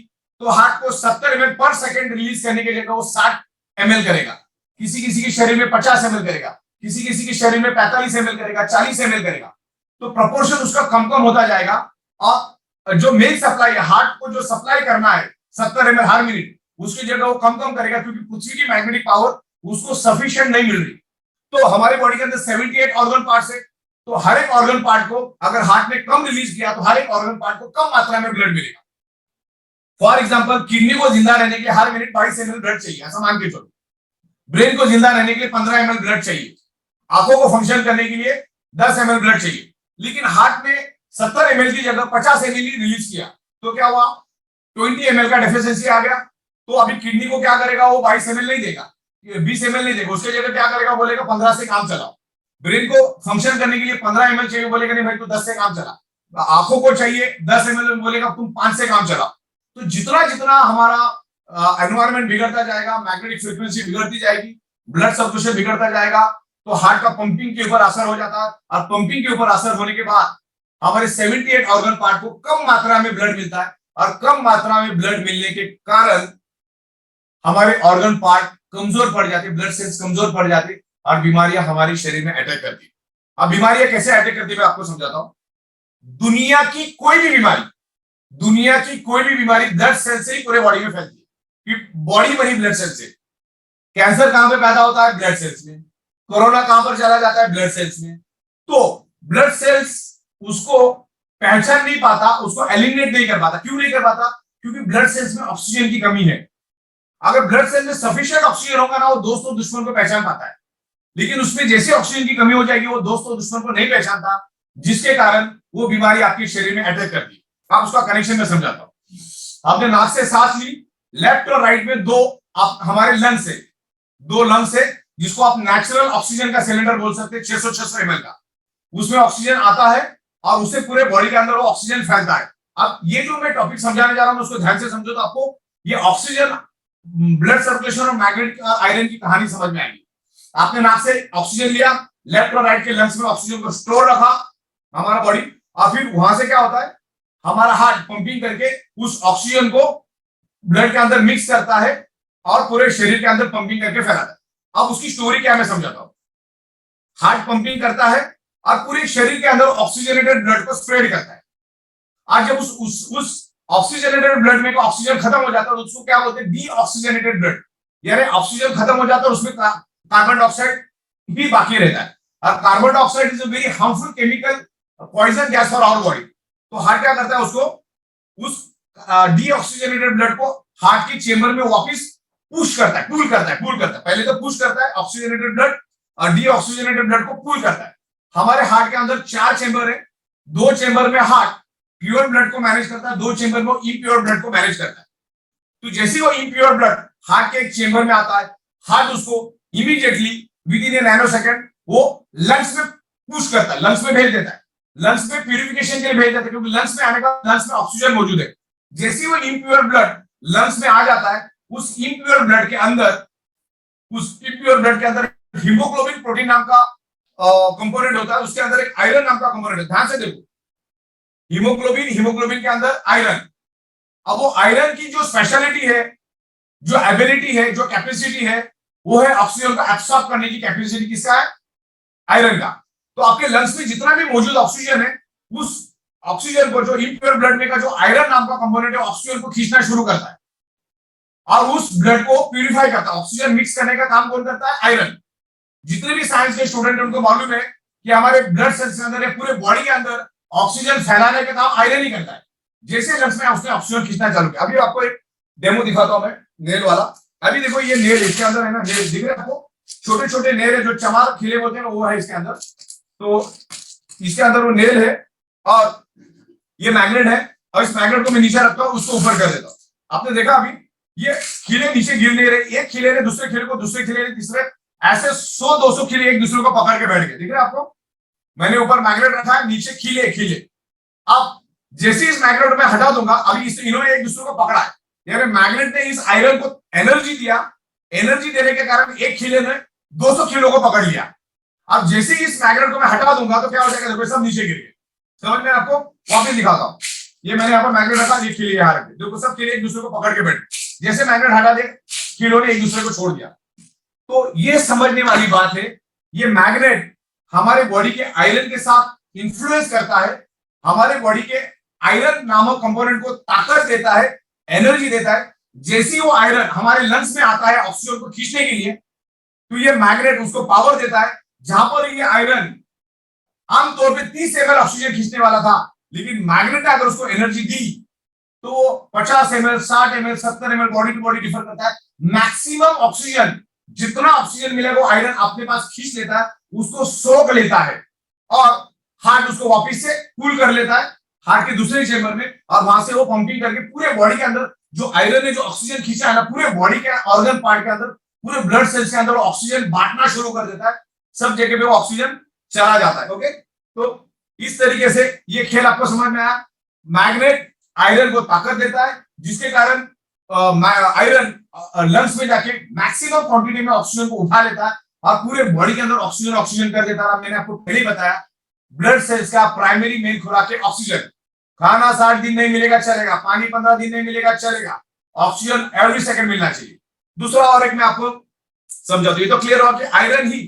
तो हार्ट को 70 ml पर सेकंड रिलीज करने की जगह वो 60 ml करेगा, किसी किसी के शरीर में 50 ml करेगा, किसी किसी के शरीर में 45 ml करेगा, 40 ml करेगा। तो प्रोपोर्शन उसका कम कम होता जाएगा। और जो मेन सप्लाई है, हार्ट को जो सप्लाई करना है 70 ml हर मिनट, उसकी जगह वो कम कम करेगा, क्योंकि पृथ्वी की मैग्नेटिक पावर उसको सफिशिएंट नहीं मिल रही। तो हमारे बॉडी के अंदर 78 ऑर्गन पार्ट्स है, तो हर एक ऑर्गन पार्ट को अगर हार्ट ने कम रिलीज किया तो हर एक ऑर्गन पार्ट को कम मात्रा में ब्लड मिलेगा। फॉर एग्जांपल किडनी को जिंदा रहने के लिए हर मिनट 22 ml ब्लड चाहिए, ऐसा मान के चलो। ब्रेन को जिंदा रहने के लिए 15 ml ब्लड चाहिए, आंखों को फंक्शन करने के लिए 10 ml ब्लड चाहिए। लेकिन हार्ट ने 70 ml की जगह 50 ml रिलीज किया, तो क्या हुआ, 20 ml का डेफिशिएंसी आ गया। तो अभी किडनी को क्या करेगा, वो 22 ml नहीं देगा, 20 ml नहीं देगा, उसके जगह क्या करेगा, बोलेगा 15 से काम चलाओ। ब्रेन को फंक्शन करने के लिए 15 ml चाहिए, बोलेगा नहीं भाई तू 10 से काम चला। आंखों को चाहिए 10 ml, बोलेगा तुम 5 से काम चलाओ। तो जितना जितना हमारा एनवायरनमेंट बिगड़ता जाएगा, मैग्नेटिक फ्रीक्वेंसी बिगड़ती जाएगी, ब्लड सर्कुलेशन बिगड़ता जाएगा, तो हार्ट का पंपिंग के ऊपर असर हो जाता है। और पंपिंग के ऊपर असर होने के बाद हमारे 78 ऑर्गन पार्ट को कम मात्रा में ब्लड मिलता है, और कम मात्रा में ब्लड मिलने के कारण हमारे ऑर्गन पार्ट कमजोर पड़ जाते, ब्लड सेल्स कमजोर पड़ जाते, और बीमारियां हमारे शरीर में अटैक करती है। अब बीमारियां कैसे अटैक करती है मैं आपको समझाता हूं। दुनिया की कोई भी बीमारी ब्लड सेल से ही पूरे बॉडी में फैलती है, बॉडी बनी ब्लड सेल से। कैंसर कहां पे पैदा होता है, ब्लड सेल्स में। कोरोना कहां पर चला जाता है, ब्लड सेल्स में। तो ब्लड सेल्स उसको पहचान नहीं पाता, उसको एलिमिनेट नहीं कर पाता। क्यों नहीं कर पाता, क्योंकि ब्लड सेल्स में ऑक्सीजन की कमी है। अगर ब्लड सेल में सफिशिएंट ऑक्सीजन होगा ना, वो दोस्त और दुश्मन को पहचान पाता है। लेकिन उसमें जैसे ऑक्सीजन की कमी हो जाएगी, वो दोस्त और दुश्मन को नहीं पहचानता, जिसके कारण वो बीमारी आपके शरीर में अटैक करती है। आप उसका कनेक्शन में समझाता हूं। आपने नाक से सांस ली, लेफ्ट और राइट में हमारे लंग्स है, 2 लंग्स है, जिसको आप नेचुरल ऑक्सीजन का सिलेंडर बोल सकते हैं, 600 ml का। उसमें ऑक्सीजन आता है और उससे पूरे बॉडी के अंदर वो ऑक्सीजन फैलता है। अब ये जो मैं टॉपिक समझाने जा रहा हूं, उसको ध्यान से समझो, तो आपको ये ऑक्सीजन, ब्लड सर्कुलेशन और मैग्नेटिक आयरन की कहानी समझ में आएगी। आपने नाक से ऑक्सीजन लिया, लेफ्ट और राइट के लंग्स में ऑक्सीजन को स्टोर रखा हमारा बॉडी, और फिर वहां से क्या होता है, हमारा हार्ट पंपिंग करके उस ऑक्सीजन को ब्लड के अंदर मिक्स करता है और पूरे शरीर के अंदर पंपिंग करके फैलाता है। अब उसकी स्टोरी क्या मैं समझाता हूं। हार्ट पंपिंग करता है और पूरे शरीर के अंदर ऑक्सीजनेटेड ब्लड को स्प्रेड करता है। आज जब उस ऑक्सीजनेटेड ब्लड में ऑक्सीजन खत्म हो जाता है, तो उसको क्या बोलते हैं, डीऑक्सीजनेटेड ब्लड। यानी ऑक्सीजन खत्म हो जाता है, उसमें कार्बन डाइऑक्साइड भी बाकी रहता है। और carbon dioxide is a very harmful chemical, poison gas for our body. तो हार्ट क्या करता है, उसको उस डीऑक्सीजनेटेड ब्लड को हार्ट के चेंबर में वापस पुश करता है, पुल करता है। पहले तो पुश करता है ऑक्सीजनेटेड ब्लड, और डीऑक्सीजनेटेड ब्लड को पुल करता है। हमारे हार्ट के अंदर 4 चेंबर है, 2 चेंबर में हार्ट प्योर ब्लड को मैनेज करता है, 2 चेंबर में इम्प्योर ब्लड को मैनेज करता है। तो जैसे वो इम्प्योर ब्लड हार्ट के एक चेंबर में आता है, हार्ट उसको immediately with in A nano second वो लंग्स में पुश करता है, लंग्स में भेज देता है, लंग्स में प्यूरिफिकेशन के लिए भेज देता है, क्योंकि लंग्स में आने का, लंग्स में ऑक्सीजन मौजूद है। जैसे वो इम्प्योर ब्लड लंग्स में आ जाता है, उस इम्प्योर ब्लड के अंदर हीमोग्लोबिन प्रोटीन नाम का कंपोनेंट होता है, उसके अंदर एक आयरन नाम का कंपोनेंट है। ध्यान से देखो, हीमोग्लोबिन के अंदर आयरन। अब वो आयरन की जो स्पेशलिटी है, जो एबिलिटी है, जो कैपेसिटी है, वो है ऑक्सीजन को एब्सॉर्ब करने की कैपेसिटी। किसका है, आयरन का। तो आपके लंग्स में जितना भी मौजूद ऑक्सीजन है, उस ऑक्सीजन को, जो इम्प्योर ब्लड में का जो आयरन नाम का कंपोनेंट है, ऑक्सीजन को खींचना शुरू करता है और उस ब्लड को प्यूरिफाई करता है। ऑक्सीजन मिक्स करने का काम कौन करता है, आयरन। जितने भी साइंस के स्टूडेंट हैं उनको मालूम है कि हमारे ब्लड सेल्स के अंदर, पूरे बॉडी के अंदर ऑक्सीजन फैलाने का काम आयरन ही करता है। जैसे लंग्स में उसने ऑक्सीजन खींचना चालू किया। अभी आपको एक डेमो दिखाता हूं मैं, नेल वाला। अभी देखो ये नेल, इसके अंदर है ना, नेल दिख रहे हैं आपको, छोटे छोटे नेल है, जो चमार खिले होते हैं, वो है इसके अंदर। तो इसके अंदर वो नेल है और ये मैग्नेट है, और इस मैग्नेट को मैं नीचे रखता हूं, उसको ऊपर कर देता हूं। आपने देखा अभी ये खिले नीचे गिर नहीं रहे, एक खिले ने दूसरे खिले को, दूसरे खिले ने तीसरे, ऐसे 100-200 खिले एक दूसरे को पकड़ के बैठ गए। दिख रहा है आपको, मैंने ऊपर मैग्नेट रखा है, नीचे खिले। अब जैसे इस मैग्नेट में हटा दूंगा, अभी इन्होंने एक दूसरे को पकड़ा है, यानी मैग्नेट ने इस आयरन को एनर्जी दिया। एनर्जी देने के कारण एक खिले ने 200 खिलों को पकड़ लिया। अब जैसे ही इस मैग्नेट को मैं हटा दूंगा, तो क्या हो जाएगा, देखो सब नीचे गिर गए। समझ में, आपको वापस दिखाता हूं। ये मैंने यहाँ पर मैग्नेट रखा, ये खिले यहाँ रखे, देखो सब खिले एक दूसरे को पकड़ के बैठे। जैसे मैग्नेट हटा दे, खिलों ने एक दूसरे को छोड़ दिया। तो ये समझने वाली बात है, ये मैग्नेट हमारे बॉडी के आयरन के साथ इंफ्लुएंस करता है, हमारे बॉडी के आयरन नामक कंपोनेंट को ताकत देता है, एनर्जी देता है। जैसे वो आयरन हमारे लंग्स में आता है ऑक्सीजन को खींचने के लिए, तो ये मैग्नेट उसको पावर देता है जहां पर ये आयरन आमतौर पे 30 ml ऑक्सीजन खींचने वाला था, लेकिन मैग्नेट ने अगर उसको एनर्जी दी तो 50 ml, 60 ml, 70 ml, body to body differ करता है। मैक्सिमम ऑक्सीजन, जितना ऑक्सीजन मिलेगा वो आयरन अपने पास खींच लेता है, उसको सोख लेता है और हार्ट उसको वापस से कूल कर लेता है हार्ट के दूसरे चेंबर में, और वहां से वो पंपिंग करके पूरे बॉडी के अंदर जो आयरन ने जो ऑक्सीजन खींचा है ना, पूरे बॉडी के ऑर्गन पार्ट के अंदर, पूरे ब्लड सेल्स के अंदर ऑक्सीजन बांटना शुरू कर देता है, सब जगह पे वो ऑक्सीजन चला जाता है। ओके, तो इस तरीके से ये खेल आपको समझ में आया। मैग्नेट आयरन को ताकत देता है, जिसके कारण आयरन लंग्स में जाके मैक्सिमम क्वांटिटी में ऑक्सीजन को उठा लेता है और पूरे बॉडी के अंदर ऑक्सीजन ऑक्सीजन कर देता है। मैंने आपको पहले ही बताया, ब्लड सेल्स का प्राइमरी मेन खुराक है ऑक्सीजन। खाना 60 दिन नहीं मिलेगा चलेगा, पानी 15 दिन नहीं मिलेगा चलेगा, ऑक्सीजन एवरी सेकंड मिलना चाहिए। दूसरा और एक मैं आपको समझा, तो ये तो क्लियर हो कि आयरन ही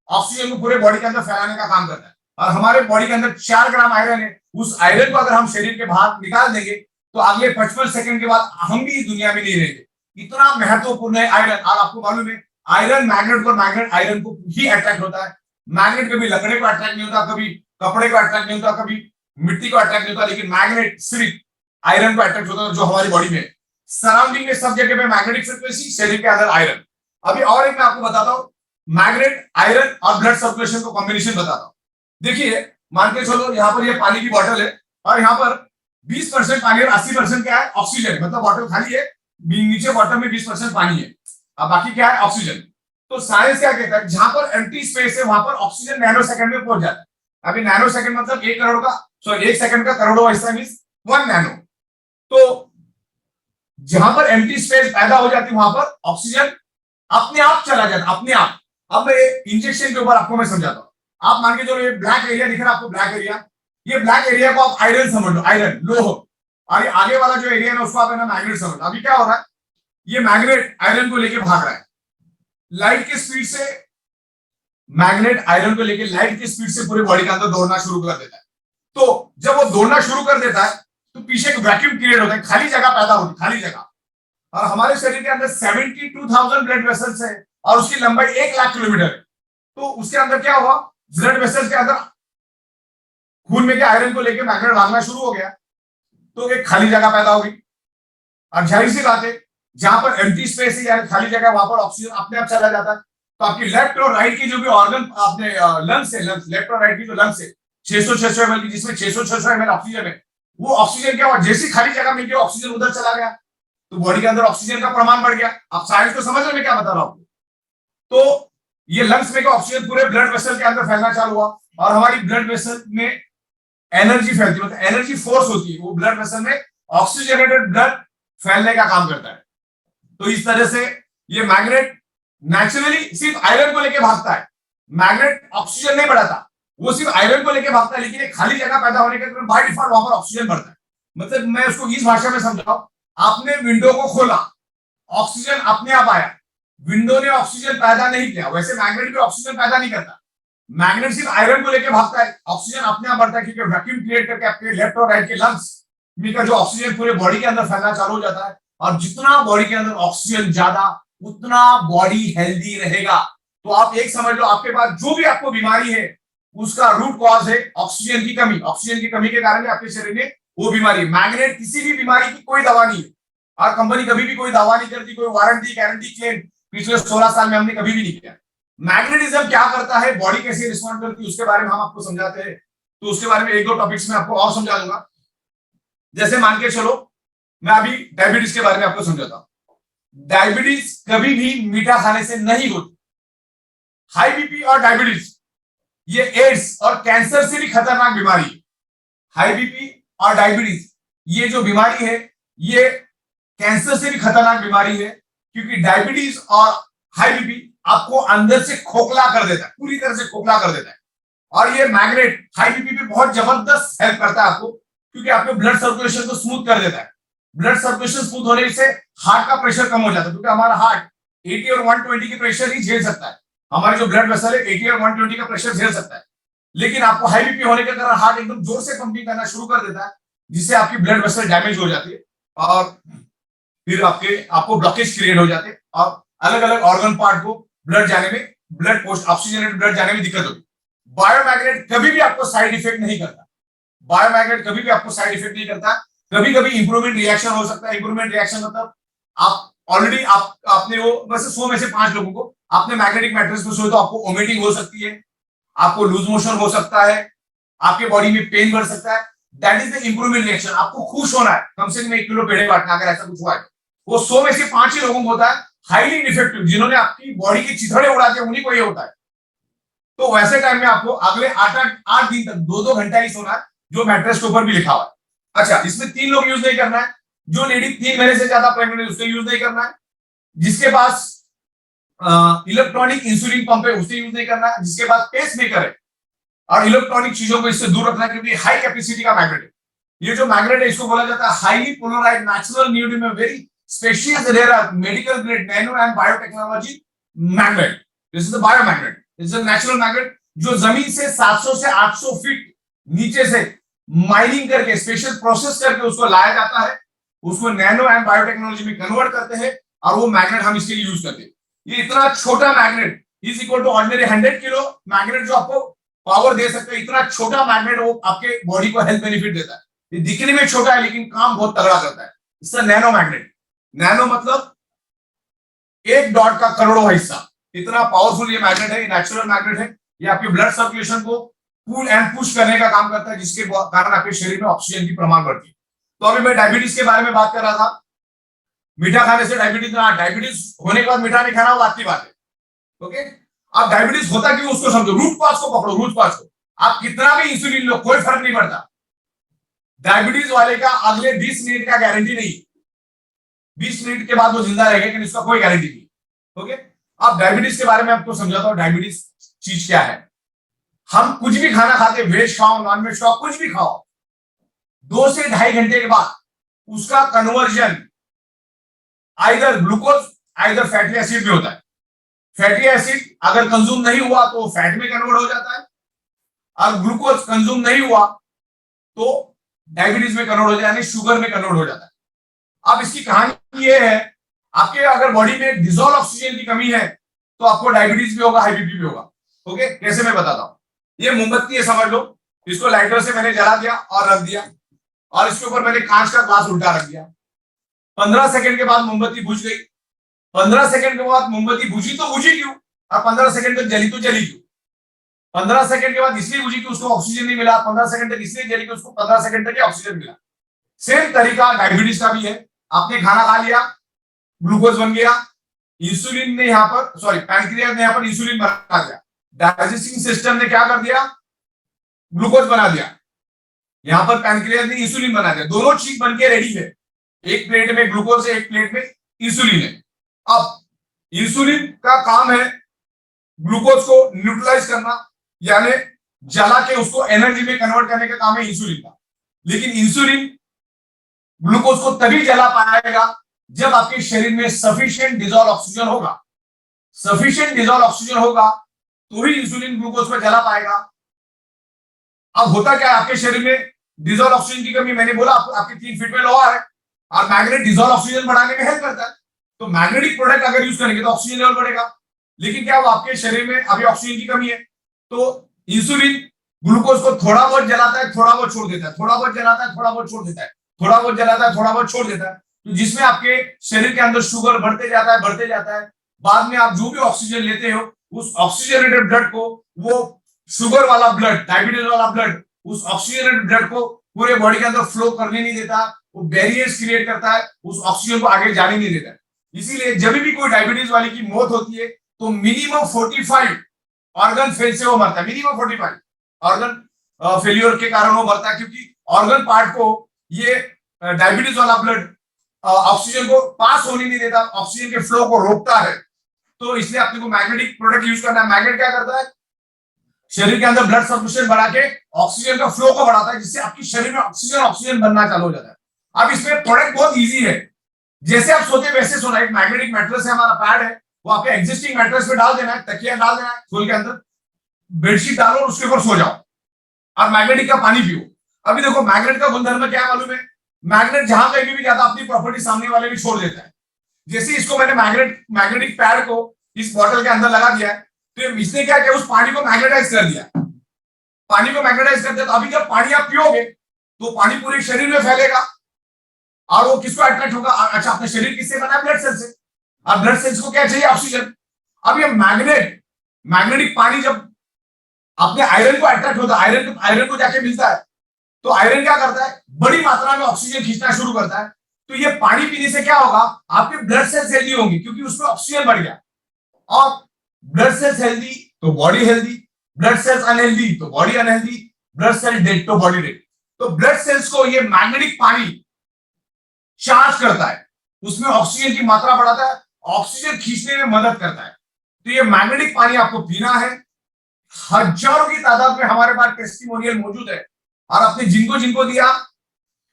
ऑक्सीजन को पूरे बॉडी के अंदर फैलाने का काम करता है, और हमारे बॉडी के अंदर 4 ग्राम आयरन है। उस आयरन को अगर हम शरीर के बाहर निकाल देंगे तो अगले 55 सेकंड के बाद हम भी इस दुनिया में नहीं रहेंगे। इतना महत्वपूर्ण है आयरन। और आपको मालूम है, आयरन मैग्नेट को, मैग्नेट आयरन को ही अट्रैक्ट होता है। मैग्नेट कभी लकड़े को अट्रैक्ट नहीं होता, कभी कपड़े को अट्रैक्ट नहीं होता, कभी मिट्टी को अट्रैक्ट नहीं होता, लेकिन मैग्नेट सिर्फ आयरन को अट्रैक्ट होता है, जो हमारी बॉडी में सराउंडिंग में सब जगह पे मैग्नेटिक फ्रिक्वेंसी, शरीर के अंदर आयरन। अभी और एक मैं आपको बताता हूँ, मैग्नेट आयरन और ब्लड सर्कुलेशन को कॉम्बिनेशन बताता हूँ। देखिए, मान के चलो यहाँ पर ये पानी की बोतल है और यहाँ पर 20% पानी और 80% क्या है, ऑक्सीजन। मतलब बोतल खाली है, नीचे बॉटम में 20% पानी है, अब बाकी क्या है, ऑक्सीजन। तो साइंस क्या कहता है, जहां पर एम्प्टी स्पेस है वहां पर ऑक्सीजन नैनो सेकंड में पहुंच जाता है। अभी नैनो सेकंड मतलब 1 करोड़ का, सॉरी 1 सेकंड का करोड़ों हिस्सा मींस 1 नैनो। तो जहां पर एम्प्टी स्पेस पैदा हो जाती है वहां पर ऑक्सीजन अपने आप चला जाता, अपने आप। अब इंजेक्शन के ऊपर आपको मैं समझाता हूं। आप मान के चलो, ये ब्लैक एरिया दिख रहा है आपको, ब्लैक एरिया, ये ब्लैक एरिया को आप आयरन समझ लो, आयरन लोह, और ये आगे वाला जो एरिया है उसको आप है ना मैग्नेट समझ लो। अभी क्या हो रहा है, ये मैग्नेट आयरन को लेके भाग रहा है लाइट के स्पीड से। मैग्नेट आयरन को लेके लाइट की स्पीड से पूरे बॉडी के अंदर दौड़ना शुरू कर देता है। तो जब वो दौड़ना शुरू कर देता है तो पीछे एक वैक्यूम क्रिएट होता है, खाली जगह पैदा होती है, खाली जगह। और हमारे शरीर के अंदर 72,000 ब्लड वेसल्स है और उसकी लंबाई 1 लाख किलोमीटर है। तो उसके अंदर क्या हुआ, ब्लड वेसल्स के अंदर खून में क्या आयरन को लेके मैग्नेट भागना शुरू हो गया, तो एक खाली जगह पैदा होगी। और जाहिर सी बात है, जहां पर एम्प्टी स्पेस है यानी खाली जगह, वहां पर ऑक्सीजन अपने आप चला जाता है। तो आपकी लेफ्ट और राइट की जो भी ऑर्गन आपने लंग्स है, लंग्स लेफ्ट और राइट की जो लंग्स है 600-600 ml की, जिसमें 600-600 ml ऑक्सीजन है, वो ऑक्सीजन क्या हुआ, जैसी खाली जगह मिल गई ऑक्सीजन उधर चला गया, तो बॉडी के अंदर ऑक्सीजन का प्रमाण बढ़ गया। आप साइंस को समझ रहे हैं क्या बता रहा हूं आपको। तो ये लंग्स में का ऑक्सीजन पूरे ब्लड वेसल के अंदर फैलना चालू हुआ और हमारी ब्लड वेसल में एनर्जी फैलती है, मतलब एनर्जी फोर्स होती है, वो ब्लड वेसल में ऑक्सीजनेटेड ब्लड फैलने का काम करता है। तो इस तरह से ये मैग्नेट नेचुरली सिर्फ आयरन को लेके भागता है। मैग्नेट ऑक्सीजन नहीं बढ़ाता, वो सिर्फ आयरन को लेके भागता है, लेकिन एक खाली जगह पैदा होने के कारण बाय डिफॉल्ट वहां पर ऑक्सीजन बढ़ता है। मतलब मैं उसको इस भाषा में समझाऊं, आपने विंडो को खोला, ऑक्सीजन अपने आप आया, विंडो ने ऑक्सीजन पैदा नहीं किया। वैसे मैग्नेट भी ऑक्सीजन पैदा नहीं करता, मैग्नेट सिर्फ आयरन को लेकर भागता है, ऑक्सीजन अपने आप बढ़ता है, क्योंकि वैक्यूम क्रिएट करके आपके लेफ्ट और राइट के लंग्स में का जो ऑक्सीजन पूरे बॉडी के अंदर फैलना चालू हो जाता है। और जितना बॉडी के अंदर ऑक्सीजन ज्यादा, उतना बॉडी हेल्दी रहेगा। तो आप एक समझ लो, आपके पास जो भी आपको बीमारी है उसका रूट कॉज है ऑक्सीजन की कमी। ऑक्सीजन की कमी के कारण आपके शरीर में वो बीमारी। मैग्नेट किसी भी बीमारी की कोई दवा नहीं है, और कंपनी कभी भी कोई दवा नहीं करती, कोई वारंटी गारंटी क्लेम पिछले 16 साल में हमने कभी भी नहीं किया। मैग्नेटिज्म क्या करता है, बॉडी कैसे रिस्पॉन्ड करती है, उसके बारे में हम आपको समझाते हैं। तो उसके बारे में 1-2 टॉपिक्स में आपको और समझा दूंगा। जैसे मान के चलो, मैं अभी डायबिटीज के बारे में आपको समझाता हूं। डायबिटीज कभी भी मीठा खाने से नहीं होती। हाई बीपी और डायबिटीज ये एड्स और कैंसर से भी खतरनाक बीमारी है। हाई बीपी और डायबिटीज ये जो बीमारी है, ये कैंसर से भी खतरनाक बीमारी है, क्योंकि डायबिटीज और हाई बीपी आपको अंदर से खोखला कर देता है, पूरी तरह से खोखला कर देता है। और ये मैग्नेट हाई बीपी पे बहुत जबरदस्त हेल्प करता है आपको, क्योंकि आपके ब्लड सर्कुलेशन को स्मूथ कर देता है। ब्लड सर्कुलेशन स्मूथ होने से हार्ट का प्रेशर कम हो जाता है, क्योंकि हमारा हार्ट 80 और 120 की प्रेशर ही झेल सकता है। हमारे जो ब्लड वेसल है 80 और 120 का प्रेशर झेल सकता है, लेकिन आपको हाई बीपी होने के कारण हार्ट एकदम जोर से पंपिंग करना शुरू कर देता है, जिससे आपकी ब्लड वेसल डैमेज हो जाती है और फिर आपको ब्लॉकेज क्रिएट हो जाते हैं और अलग अलग ऑर्गन पार्ट को ब्लड जाने में ब्लड पोस्ट ऑक्सीजनेटेड ब्लड जाने में दिक्कत होगी। बायोमैग्नेट कभी भी आपको साइड इफेक्ट नहीं करता, बायोमैग्नेट कभी भी आपको साइड इफेक्ट नहीं करता। कभी कभी इंप्रूवमेंट रिएक्शन हो सकता है। इंप्रूवमेंट रिएक्शन मतलब आप ऑलरेडी आपने वो वैसे 100 में से 5 लोगों को आपने मैग्नेटिक मैट्रेस पे सोए तो आपको वोमिटिंग हो सकती है, आपको लूज मोशन हो सकता है, आपके बॉडी में पेन बढ़ सकता है। That is the improvement reaction. आपको खुश होना है, कम से कम 1 किलो पेड़े बांटना, अगर ऐसा कुछ हुआ है वो 100 में से 5 ही लोगों को होता है। हाईली इफेक्टिव, जिन्होंने आपकी बॉडी के चिथड़े उड़ा के उन्हीं को ये होता है। तो वैसे टाइम में आपको अगले 8 दिन तक 2-2 घंटा ही सोना है, जो मैट्रेस के ऊपर भी लिखा हुआ है। अच्छा, इसमें 3 लोग यूज नहीं करना है। जो लेडी 3 महीने से ज्यादा प्रेग्नेंट है उसको यूज नहीं करना है। जिसके पास इलेक्ट्रॉनिक इंसुलिन पंप है उसे यूज नहीं करना है। जिसके पास पेस मेकर है, और इलेक्ट्रॉनिक चीजों को इससे दूर रखना है, क्योंकि हाई कैपेसिटी का मैग्नेट है। ये जो मैग्नेट है इसको बोला जाता है हाईली पोलराइज्ड नेचुरल न्यूडियम में very specious rare medical grade nano and biotechnology magnet. This is the biomagnet, this is a natural magnet जो जमीन से 700 से 800 फीट नीचे से माइनिंग करके स्पेशल प्रोसेस करके उसको लाया जाता है, उसको नैनो एंड बायोटेक्नोलॉजी में कन्वर्ट करते हैं, और वो मैग्नेट हम इसके लिए यूज करते हैं। ये इतना छोटा magnet is equal to ordinary 100 kilo magnet जो आपको पावर दे सकते हैं। इतना छोटा मैग्नेट वो आपके बॉडी को हेल्थ बेनिफिट देता है। ये दिखने में छोटा है लेकिन काम बहुत तगड़ा करता है। इसका नैनो मैग्नेट, नैनो मतलब 1 डॉट का करोड़ों हिस्सा। इतना पावरफुल ये मैग्नेट है, ये नेचुरल मैग्नेट है। ये आपके ब्लड सर्कुलेशन को पुल एंड पुश करने का काम करता है, जिसके कारण आपके शरीर में ऑक्सीजन की प्रमाण बढ़ती है। तो अभी मैं डायबिटीज के बारे में बात कर रहा था। मीठा खाने से डायबिटीज ना, डायबिटीज होने के बाद मीठा नहीं खाना वो बात की बात है। ओके, अब डायबिटीज होता क्यों उसको समझो, रूट कॉज को पकड़ो। रूट कॉज को आप कितना भी इंसुलिन लो कोई फर्क नहीं पड़ता। डायबिटीज वाले का अगले 20 मिनट का गारंटी नहीं, 20 मिनट के बाद वो जिंदा रहेगा, लेकिन इसका कोई गारंटी नहीं। ओके, अब डायबिटीज के बारे में आपको समझाता हूं डायबिटीज चीज क्या है। हम कुछ भी खाना खाते, वेज खाओ नॉन वेज खाओ कुछ भी खाओ, 2 से 2.5 घंटे के बाद उसका conversion either glucose either fatty acid में होता है। फैटी एसिड अगर कंज्यूम नहीं हुआ तो फैट में कन्वर्ट हो जाता है, और ग्लूकोज कंज्यूम नहीं हुआ तो डायबिटीज में कन्वर्ट हो जाता है, यानी शुगर में कन्वर्ट हो जाता है। अब इसकी कहानी ये है, आपके अगर बॉडी में डिजोल्व ऑक्सीजन की कमी है तो आपको डायबिटीज भी होगा, हाई बीपी भी होगा। ओके, कैसे मैं बताता हूं। ये मोमबत्ती है समझ लो, इसको लाइटर से मैंने जला दिया और रख दिया, और इसके ऊपर मैंने कांच का ग्लास उल्टा रख दिया। 15 सेकंड के बाद मोमबत्ती बुझ गई। 15 सेकंड के बाद मोमबत्ती बुझी तो बुझी क्यों, और 15 सेकंड तक जली तो जली क्यों। 15 सेकंड के बाद इसलिए बुझी कि उसको ऑक्सीजन नहीं मिला, 15 सेकंड तक इसलिए जली कि उसको 15 सेकंड तक ऑक्सीजन मिला। सेम तरीका डायबिटीज का भी है। आपने खाना खा लिया, ग्लूकोज बन गया, इंसुलिन ने यहां पर पैनक्रियाज ने यहां पर इंसुलिन बना दिया, डाइजेस्टिंग सिस्टम ने क्या कर दिया, ग्लूकोज बना दिया, यहां पर पैनक्रियाज ने इंसुलिन बना दिया। दोनों चीज बन के रेडी है, एक प्लेट में ग्लूकोज है, एक प्लेट में इंसुलिन है। अब इंसुलिन का काम है ग्लूकोज को न्यूट्रलाइज करना, यानी जला के उसको एनर्जी में कन्वर्ट करने का काम है इंसुलिन का। लेकिन इंसुलिन ग्लूकोज को तभी जला पाएगा जब आपके शरीर में सफिशिएंट डिजोल्व ऑक्सीजन होगा। सफिशिएंट डिजोल्व ऑक्सीजन होगा तो ही इंसुलिन ग्लूकोज को जला पाएगा। अब होता क्या है, आपके शरीर में डिजोल्व ऑक्सीजन की कमी, मैंने बोला आपके 3 फीट में लोहा है, और मैग्नेट डिजोल्व ऑक्सीजन बढ़ाने में हेल्प करता है। तो मैग्नेटिक प्रोडक्ट अगर यूज करेंगे तो ऑक्सीजन लेवल बढ़ेगा। लेकिन क्या हुआ, आपके शरीर में अभी ऑक्सीजन की कमी है, तो इंसुलिन ग्लूकोज को थोड़ा बहुत जलाता है, थोड़ा बहुत छोड़ देता है, थोड़ा बहुत जलाता है, थोड़ा बहुत छोड़ देता है, थोड़ा बहुत जलाता है, थोड़ा बहुत छोड़ देता है। तो जिसमें आपके शरीर के अंदर शुगर बढ़ते जाता है, बढ़ते जाता है। बाद में आप जो भी ऑक्सीजन लेते हो, उस ऑक्सीजनेटेड ब्लड को, वो शुगर वाला ब्लड, डायबिटीज वाला ब्लड, उस ऑक्सीजनेटेड ब्लड को पूरे बॉडी के अंदर फ्लो करने नहीं देता, वो बैरियर्स क्रिएट करता है, उस ऑक्सीजन को आगे जाने नहीं देता। इसीलिए जब भी कोई डायबिटीज वाले की मौत होती है तो मिनिमम 45 ऑर्गन फेल से वो मरता है। मिनिमम 45 ऑर्गन फेल्योर के कारण वो मरता है, क्योंकि ऑर्गन पार्ट को ये डायबिटीज वाला ब्लड ऑक्सीजन को पास होने नहीं देता, ऑक्सीजन के फ्लो को रोकता है। तो इसलिए अपने को मैग्नेटिक प्रोडक्ट यूज करना है। मैग्नेट क्या करता है, शरीर के अंदर ब्लड सर्कुलेशन बढ़ा के ऑक्सीजन का फ्लो को बढ़ाता है, जिससे आपके शरीर में ऑक्सीजन बनना चालू हो जाता है। अब इसमें प्रोडक्ट बहुत इजी है, जैसे आप सोते वैसे सोना। एक मैग्नेटिक मैट्रेस है, हमारा पैड है, वो आपके एग्जिस्टिंग मैट्रेस पे डाल देना है, तकिया डाल देना है खोल के अंदर, बेडशीट डालो और उसके ऊपर सो जाओ, और मैग्नेटिक का पानी पियो। अभी देखो मैग्नेट का गुणधर्म क्या मालूम है, मैग्नेट जहां कहीं भी जाता है अपनी प्रॉपर्टी सामने वाले भी छोड़ देता है। जैसे इसको मैंने मैग्नेटिक पैड को इस बॉटल के अंदर लगा दिया है, तो तो इसने क्या किया, उस पानी को मैग्नेटाइज कर दिया। पानी को मैग्नेटाइज कर दिया तो अभी जब पानी आप पियोगे तो पानी पूरे शरीर में फैलेगा और वो किसको अट्रैक्ट होगा? अच्छा, अपने शरीर किससे बना है? ब्लड सेल से। और ब्लड सेल्स को क्या चाहिए? ऑक्सीजन। अब ये मैग्नेटिक पानी जब अपने आयरन को अट्रैक्ट होता है, आयरन को जाके मिलता है, तो आयरन क्या करता है? बड़ी मात्रा में ऑक्सीजन खींचना शुरू करता है। तो ये पानी पीने से क्या होगा? आपके ब्लड सेल्स हेल्दी होंगे क्योंकि उसमें ऑक्सीजन बढ़ गया। और ब्लड सेल्स हेल्दी तो body healthy, blood cells unhealthy तो body unhealthy, blood cell dead तो बॉडी डेड। तो ब्लड सेल्स को ये मैग्नेटिक पानी चार्ज करता है, उसमें ऑक्सीजन की मात्रा बढ़ाता है, ऑक्सीजन खींचने में मदद करता है। तो ये मैग्नेटिक पानी आपको पीना है। हजारों की तादाद में हमारे पास टेस्टिमोनियल मौजूद है और आपने जिनको जिनको दिया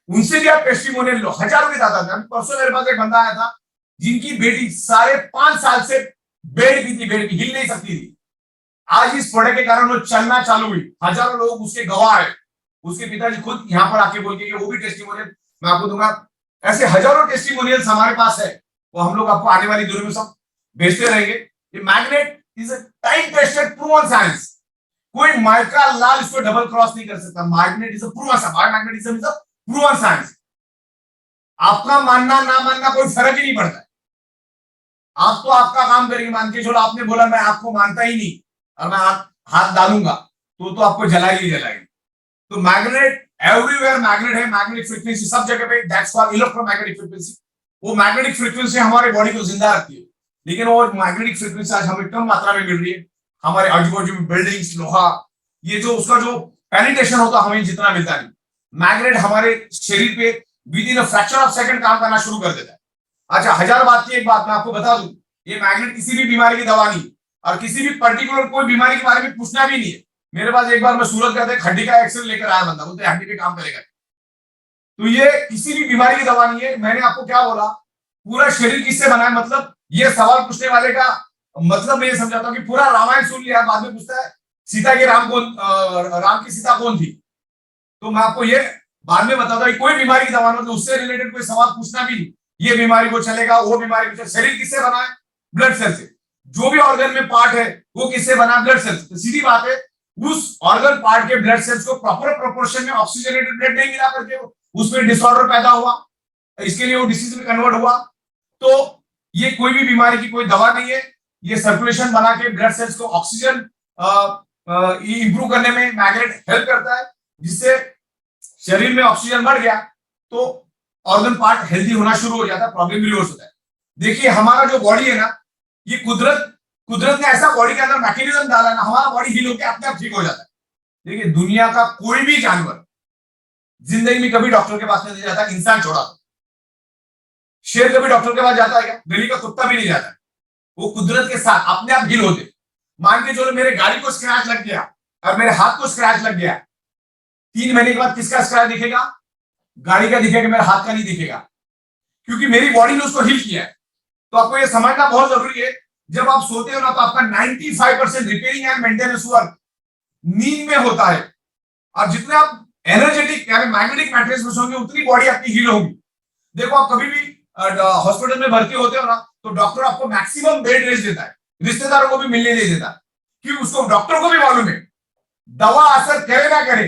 उनसे भी आप टेस्टिमोनियल लो। हजारों की तादाद में। परसों मेरे पास एक बंदा आया था जिनकी बेटी 5.5 साल से बेड की थी, बेड की हिल नहीं सकती थी। आज इस प्रोडक्ट के कारण वो चलना चालू हुई। हजारों लोग उसके गवाह है। उसके पिताजी खुद यहाँ पर आके बोल के वो भी टेस्टिमोनियल मैं आपको दूंगा। ऐसे हजारों टेस्टिमोनियल्स हमारे पास है, वो हम लोग आपको आने वाली दिनों में सब भेजते रहेंगे। ये magnet is a time tested proven science. कोई माइका लाल इसको डबल क्रॉस नहीं कर सकता। Magnet is a proven science. Magnetism is a proven science. आपका मानना ना मानना कोई फर्क ही नहीं पड़ता है। आप तो आपका काम करेंगे। मान के चलो आपने बोला मैं आपको मानता ही नहीं और मैं हाथ डालूंगा तो आपको जलाएगी जलाएगी। तो मैग्नेट एवरीवेयर मैग्नेट है। मैग्नेटिक फ्रीक्वेंसी सब जगह पे, दैट्स कॉल्ड इलेक्ट्रोमैग्नेटिक फ्रीक्वेंसी। वो मैग्नेटिक फ्रीक्वेंसी हमारे बॉडी को जिंदा रखती है। लेकिन वो मैग्नेटिक फ्रीक्वेंसी आज हमें कम मात्रा में मिल रही है। हमारे आजू बाजू में बिल्डिंग्स, लोहा, ये जो उसका जो पेनिट्रेशन होता हमें जितना मिलता नहीं। मैग्नेट हमारे शरीर पे with in a fraction of second काम करना शुरू कर देता है। अच्छा, हजार बात की एक बात मैं आपको बता दूं, ये मैग्नेट किसी भी बीमारी की दवा नहीं और किसी भी पर्टिकुलर कोई बीमारी के बारे में पूछना भी नहीं है। मेरे पास एक बार मैं सूरत गया था, हड्डी का एक्सरे लेकर आया बंदा, बोलते हड्डी पे काम करेगा। तो ये किसी भी बीमारी की दवा नहीं है। मैंने आपको क्या बोला, पूरा शरीर किससे बना है? मतलब ये सवाल पूछने वाले का मतलब मैं ये समझाता हूँ कि पूरा रामायण सुन लिया, बाद में पूछता है सीता के राम की सीता कौन थी। तो मैं आपको ये बाद में बताता हूँ कोई बीमारी की दवा मतलब उससे रिलेटेड कोई सवाल पूछना भी नहीं। ये बीमारी को चलेगा, वो बीमारी को। शरीर किससे बना है? ब्लड सेल से। जो भी ऑर्गन में पार्ट है वो किससे बना है? ब्लड सेल से। तो सीधी बात है, उस ऑर्गन पार्ट के ब्लड सेल्स को प्रॉपर प्रोपोर्शन में ऑक्सीजनेटेड ब्लड नहीं मिला करके उसमें डिसऑर्डर पैदा हुआ, इसके लिए वो डिसीज में कन्वर्ट हुआ। तो ये कोई भी बीमारी की कोई दवा नहीं है। ये सर्कुलेशन बना के ब्लड सेल्स को ऑक्सीजन इंप्रूव करने में मैग्नेट हेल्प करता है, जिससे शरीर में ऑक्सीजन बढ़ गया तो ऑर्गन पार्ट हेल्दी होना शुरू हो जाता है, प्रॉब्लम रिवर्स होता है। देखिए हमारा जो बॉडी है ना, ये कुदरत ने ऐसा बॉडी के अंदर मैकेनिज्म डाला ना, हमारा बॉडी हील होकर अपने आप ठीक हो जाता है। देखिए दुनिया का कोई भी जानवर जिंदगी में कभी डॉक्टर के पास नहीं जाता, इंसान छोड़ा। शेर कभी डॉक्टर के पास जाता है क्या? गली का कुत्ता भी नहीं जाता। वो कुदरत के साथ अपने आप हील होते। मान के चलो मेरे गाड़ी को स्क्रैच लग गया और मेरे हाथ को स्क्रैच लग गया, 3 महीने के बाद किसका स्क्रैच दिखेगा? गाड़ी का दिखेगा, मेरे हाथ का नहीं दिखेगा, क्योंकि मेरी बॉडी ने उसको हील किया है। तो आपको ये समझना बहुत जरूरी है। जब आप सोते हो ना तो आपका 95% रिपेयरिंग एंड मेंटेनेंस वर्क नींद में होता है। और जितने आप एनर्जेटिक यानी मैग्नेटिक मैट्रेस में सोएंगे उतनी बॉडी आपकी हील होगी। देखो आप कभी भी हॉस्पिटल में भर्ती होते हो ना तो डॉक्टर आपको मैक्सिमम बेड रेस्ट देता है, रिश्तेदारों को भी मिलने नहीं देता, क्योंकि उसको डॉक्टर को भी मालूम है दवा असर करे ना करे,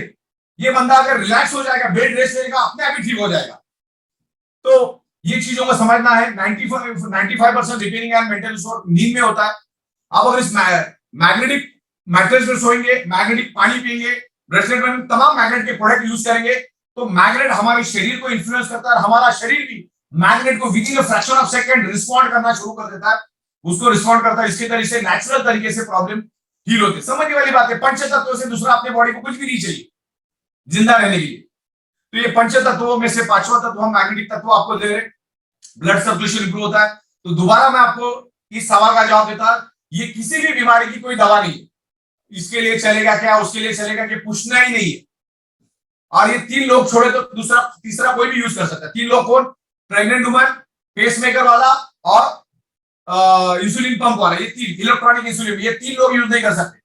ये बंदा अगर रिलैक्स हो जाएगा, बेड रेस्ट लेगा, अपने आप ही ठीक हो जाएगा। तो ये चीजों को समझना है। 95% रिपेयरिंग एंड मेंटेनेंस वर्क नींद में होता है। आप अगर इस मैग्नेटिक मैट्रेस में सोएंगे, मैग्नेटिक पानी पिएंगे, ब्रेसलेट में तमाम मैग्नेट के प्रोडक्ट यूज करेंगे, तो मैग्नेट हमारे शरीर को इन्फ्लुएंस करता है। हमारा शरीर भी मैग्नेट को with in a fraction of second respond करना शुरू कर देता है, उसको रिस्पॉन्ड करता है। इसके तरीके से नेचुरल तरीके से प्रॉब्लम हील होती है। समझने वाली बात है। पंच तत्वों से दूसरा अपने बॉडी को कुछ भी नहीं चाहिए जिंदा रहने के लिए। तो ये पंच तत्वों में से पांचवा तत्व हम मैग्नेटिक तत्व आपको दे रहे। ब्लड सर्कुलेशन इंप्रूव होता है। तो दोबारा मैं आपको इस सवाल का जवाब देता, ये किसी भी बीमारी की कोई दवा नहीं है। इसके लिए चलेगा क्या, उसके लिए चलेगा कि पूछना ही नहीं है। और ये 3 लोग छोड़े तो तीसरा कोई भी यूज कर सकता है। 3 लोग कौन? प्रेग्नेंट वुमन, पेसमेकर वाला और इंसुलिन पंप वाला। ये 3 इलेक्ट्रॉनिक इंसुलिन, ये 3 लोग यूज नहीं कर सकते।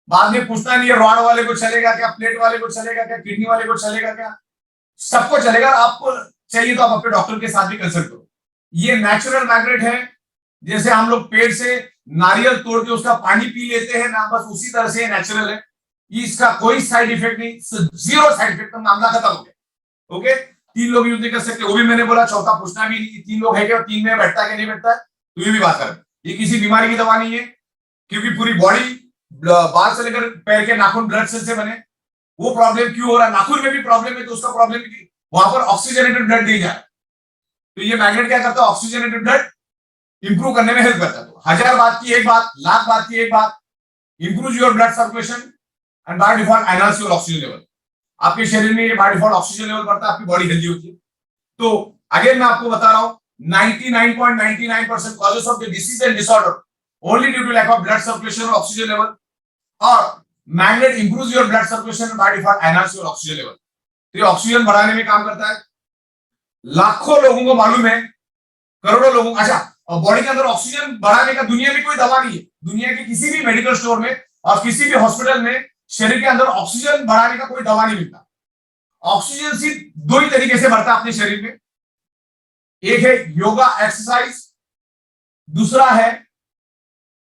बाद में पूछना नहीं है रॉड वाले को चलेगा क्या, प्लेट वाले को चलेगा क्या, किडनी वाले को चलेगा क्या, सबको चलेगा। आपको चाहिए तो आप अपने डॉक्टर के साथ भी कंसल्ट करो। ये नेचुरल मैग्नेट है, जैसे हम लोग पेड़ से नारियल तोड़ के उसका पानी पी लेते हैं ना, बस उसी तरह से नेचुरल है। इसका कोई साइड इफेक्ट नहीं, जीरो साइड इफेक्ट, मामला खत्म हो गया। ओके, 3 लोग यूज नहीं कर सकते, वो भी मैंने बोला। चौथा पूछना भी नहीं 3 लोग है क्या, 3 में बैठता है कि नहीं बैठता है, तो ये भी बात कर। ये किसी बीमारी की दवा नहीं है, क्योंकि पूरी बॉडी बाल से लेकर पैर के नाखून ब्लड सेल से बने। वो प्रॉब्लम क्यों हो रहा है, नाखून में भी प्रॉब्लम है तो उसका प्रॉब्लम वहां पर ऑक्सीजनेटेड ब्लड नहीं जा रहा, तो ये मैग्नेट क्या करता है, ऑक्सीजनेटेड ब्लड इंप्रूव करने में हेल्प करता है। तो 1000 बात की एक बात, लाख बात की एक बात, improve your blood circulation and by default enhance your oxygen level. आपके शरीर में ये बाय डिफॉल्ट ऑक्सीजन लेवल बढ़ता है, आपकी बॉडी हेल्दी होती है। तो अगेन मैं आपको बता रहा हूं, 99.99% causes of the disease and disorder only due to lack of blood circulation or oxygen level, और magnet improves your blood circulation by default enhance your oxygen level. तो ये ऑक्सीजन बढ़ाने में काम करता है। लाखों लोगों को मालूम है, करोड़ों लोगों को। अच्छा, और बॉडी के अंदर ऑक्सीजन बढ़ाने का दुनिया में कोई दवा नहीं है। दुनिया के किसी भी मेडिकल स्टोर में और किसी भी हॉस्पिटल में शरीर के अंदर ऑक्सीजन बढ़ाने का कोई दवा नहीं मिलता। ऑक्सीजन सिर्फ 2 ही तरीके से बढ़ता है अपने शरीर में, एक है योगा एक्सरसाइज, दूसरा है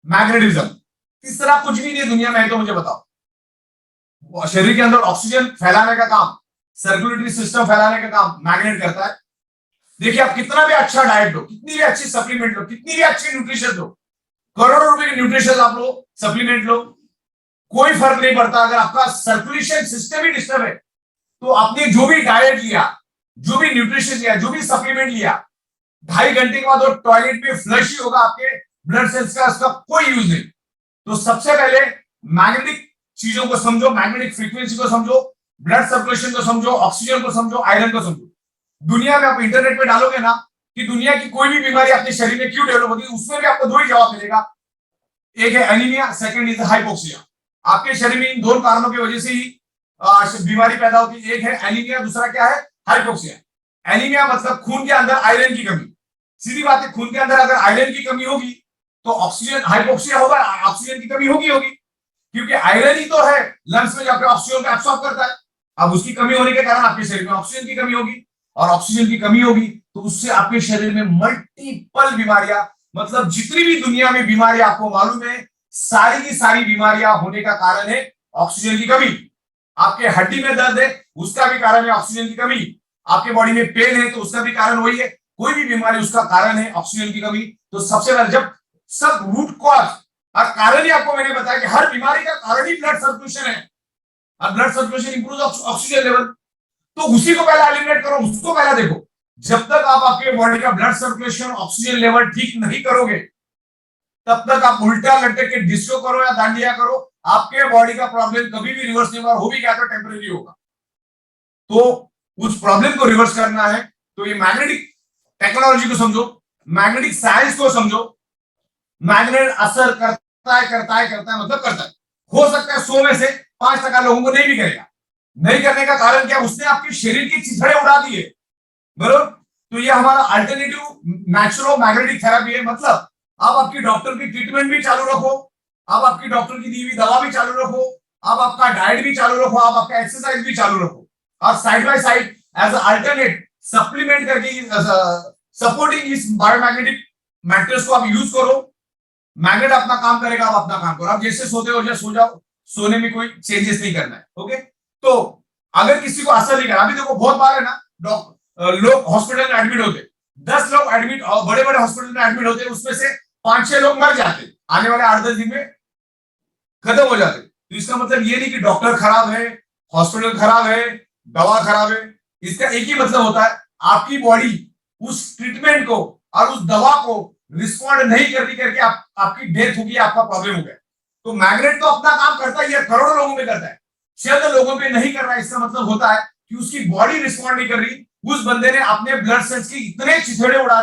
मैग्नेटिज्म। तीसरा कुछ भी नहीं दुनिया में है, तो मुझे बताओ। शरीर के अंदर ऑक्सीजन फैलाने का काम, सर्कुलेटरी सिस्टम फैलाने का काम मैग्नेट करता है। देखिए, आप कितना भी अच्छा डाइट लो, कितनी भी अच्छी सप्लीमेंट लो, कितनी भी अच्छी न्यूट्रिशन लो, करोड़ों रुपए की न्यूट्रिशन आप लो, सप्लीमेंट लो, कोई फर्क नहीं पड़ता अगर आपका सर्कुलेशन सिस्टम ही डिस्टर्ब है। तो आपने जो भी डाइट लिया, जो भी न्यूट्रिशन लिया, जो भी सप्लीमेंट लिया, 2.5 घंटे के बाद वो टॉयलेट में फ्लश ही होगा, आपके ब्लड सेल्स का उसका कोई यूज नहीं। तो सबसे पहले मैग्नेटिक चीजों को समझो, मैग्नेटिक फ्रीक्वेंसी को समझो, ब्लड सर्कुलेशन को समझो, ऑक्सीजन को समझो, आयरन को समझो। दुनिया में आप इंटरनेट पे डालोगे ना कि दुनिया की कोई भी बीमारी अपने शरीर में क्यों डेवलप होती है, उसमें भी आपको 2 ही जवाब मिलेगा। एक है एनीमिया, सेकंड इज हाइपोक्सिया। आपके शरीर में इन 2 कारणों की वजह से ही बीमारी पैदा होती है। एक है एनीमिया, दूसरा क्या है, हाइपोक्सिया। एनीमिया मतलब खून के अंदर आयरन की कमी। सीधी बात है, खून के अंदर अगर आयरन की कमी होगी तो ऑक्सीजन, हाइपोक्सिया होगा, ऑक्सीजन की कमी होगी, क्योंकि आयरन ही तो है लंग्स में जाकर ऑक्सीजन को एब्सॉर्ब करता है। अब उसकी कमी होने के कारण आपके शरीर में ऑक्सीजन की कमी होगी, और ऑक्सीजन की कमी होगी तो उससे आपके शरीर में मल्टीपल बीमारियां, मतलब जितनी भी दुनिया में बीमारियां आपको मालूम है, सारी की सारी बीमारियां होने का कारण है ऑक्सीजन की कमी। आपके हड्डी में दर्द है, उसका भी कारण है ऑक्सीजन की कमी। आपके बॉडी में पेन है तो उसका भी कारण वही है। कोई भी बीमारी, उसका कारण है ऑक्सीजन की कमी। तो सबसे पहले जब सब रूट कॉज और कारण ही आपको मैंने बताया कि हर बीमारी का कारण ही ब्लड सर्कुलेशन है, और blood circulation improve oxygen level, तो उसी को पहले एलिमिनेट करो, उसको पहले देखो। जब तक आप आपके बॉडी का ब्लड सर्कुलेशन, ऑक्सीजन लेवल ठीक नहीं करोगे, तब तक आप उल्टा लटक के डिस्को करो या दांडिया करो, आपके बॉडी का प्रॉब्लम कभी भी रिवर्स नहीं होगा। हो भी गया तो टेम्परेरी होगा। तो उस प्रॉब्लम को रिवर्स करना है तो ये मैग्नेटिक टेक्नोलॉजी को समझो, मैग्नेटिक साइंस को समझो। मैग्नेट असर करता है मतलब करता है। हो सकता है 100 में से 5% लोगों को नहीं भी करेगा। नहीं करने का कारण क्या, उसने आपके शरीर की चिथड़े उड़ा दिए, बरोबर। तो ये हमारा अल्टरनेटिव नेचुरो मैग्नेटिक थेरेपी है। मतलब आप आपकी डॉक्टर की ट्रीटमेंट भी चालू रखो, आप आपकी डॉक्टर की दी हुई दवा भी चालू रखो, आप आपका डाइट भी चालू रखो, आप आपका एक्सरसाइज भी चालू रखो, और side by side as alternate supplement करके सपोर्टिंग इस बायोमैग्नेटिक मैट्रिक्स को आप यूज करो। मैग्नेट अपना काम करेगा, आप अपना काम करो। आप जैसे सोते हो जैसे सो जाओ, सोने में कोई चेंजेस नहीं करना है। ओके, तो अगर किसी को असर नहीं करा, अभी देखो बहुत बार है ना लोग हॉस्पिटल में एडमिट होते, 10 लोग एडमिट, बड़े बड़े हॉस्पिटल में एडमिट होते, उसमें से 5-6 लोग मर जाते, आने वाले 8-10 दिन में खत्म हो जाते। तो इसका मतलब ये नहीं कि डॉक्टर खराब है, हॉस्पिटल खराब है, दवा खराब है। इसका एक ही मतलब होता है, आपकी बॉडी उस ट्रीटमेंट को और उस दवा को रिस्पॉन्ड नहीं करके आपकी डेथ होगी, आपका प्रॉब्लम हो गया। तो मैग्नेट तो अपना काम करता ही है, करोड़ों लोगों में करता है, चंद लोगों पे नहीं कर रहा है। इसका मतलब होता है कि उसकी बॉडी रिस्पॉन्ड नहीं कर रही। उस बंदे ने अपने ब्लड सेल्स की इतने चिथड़े उड़ा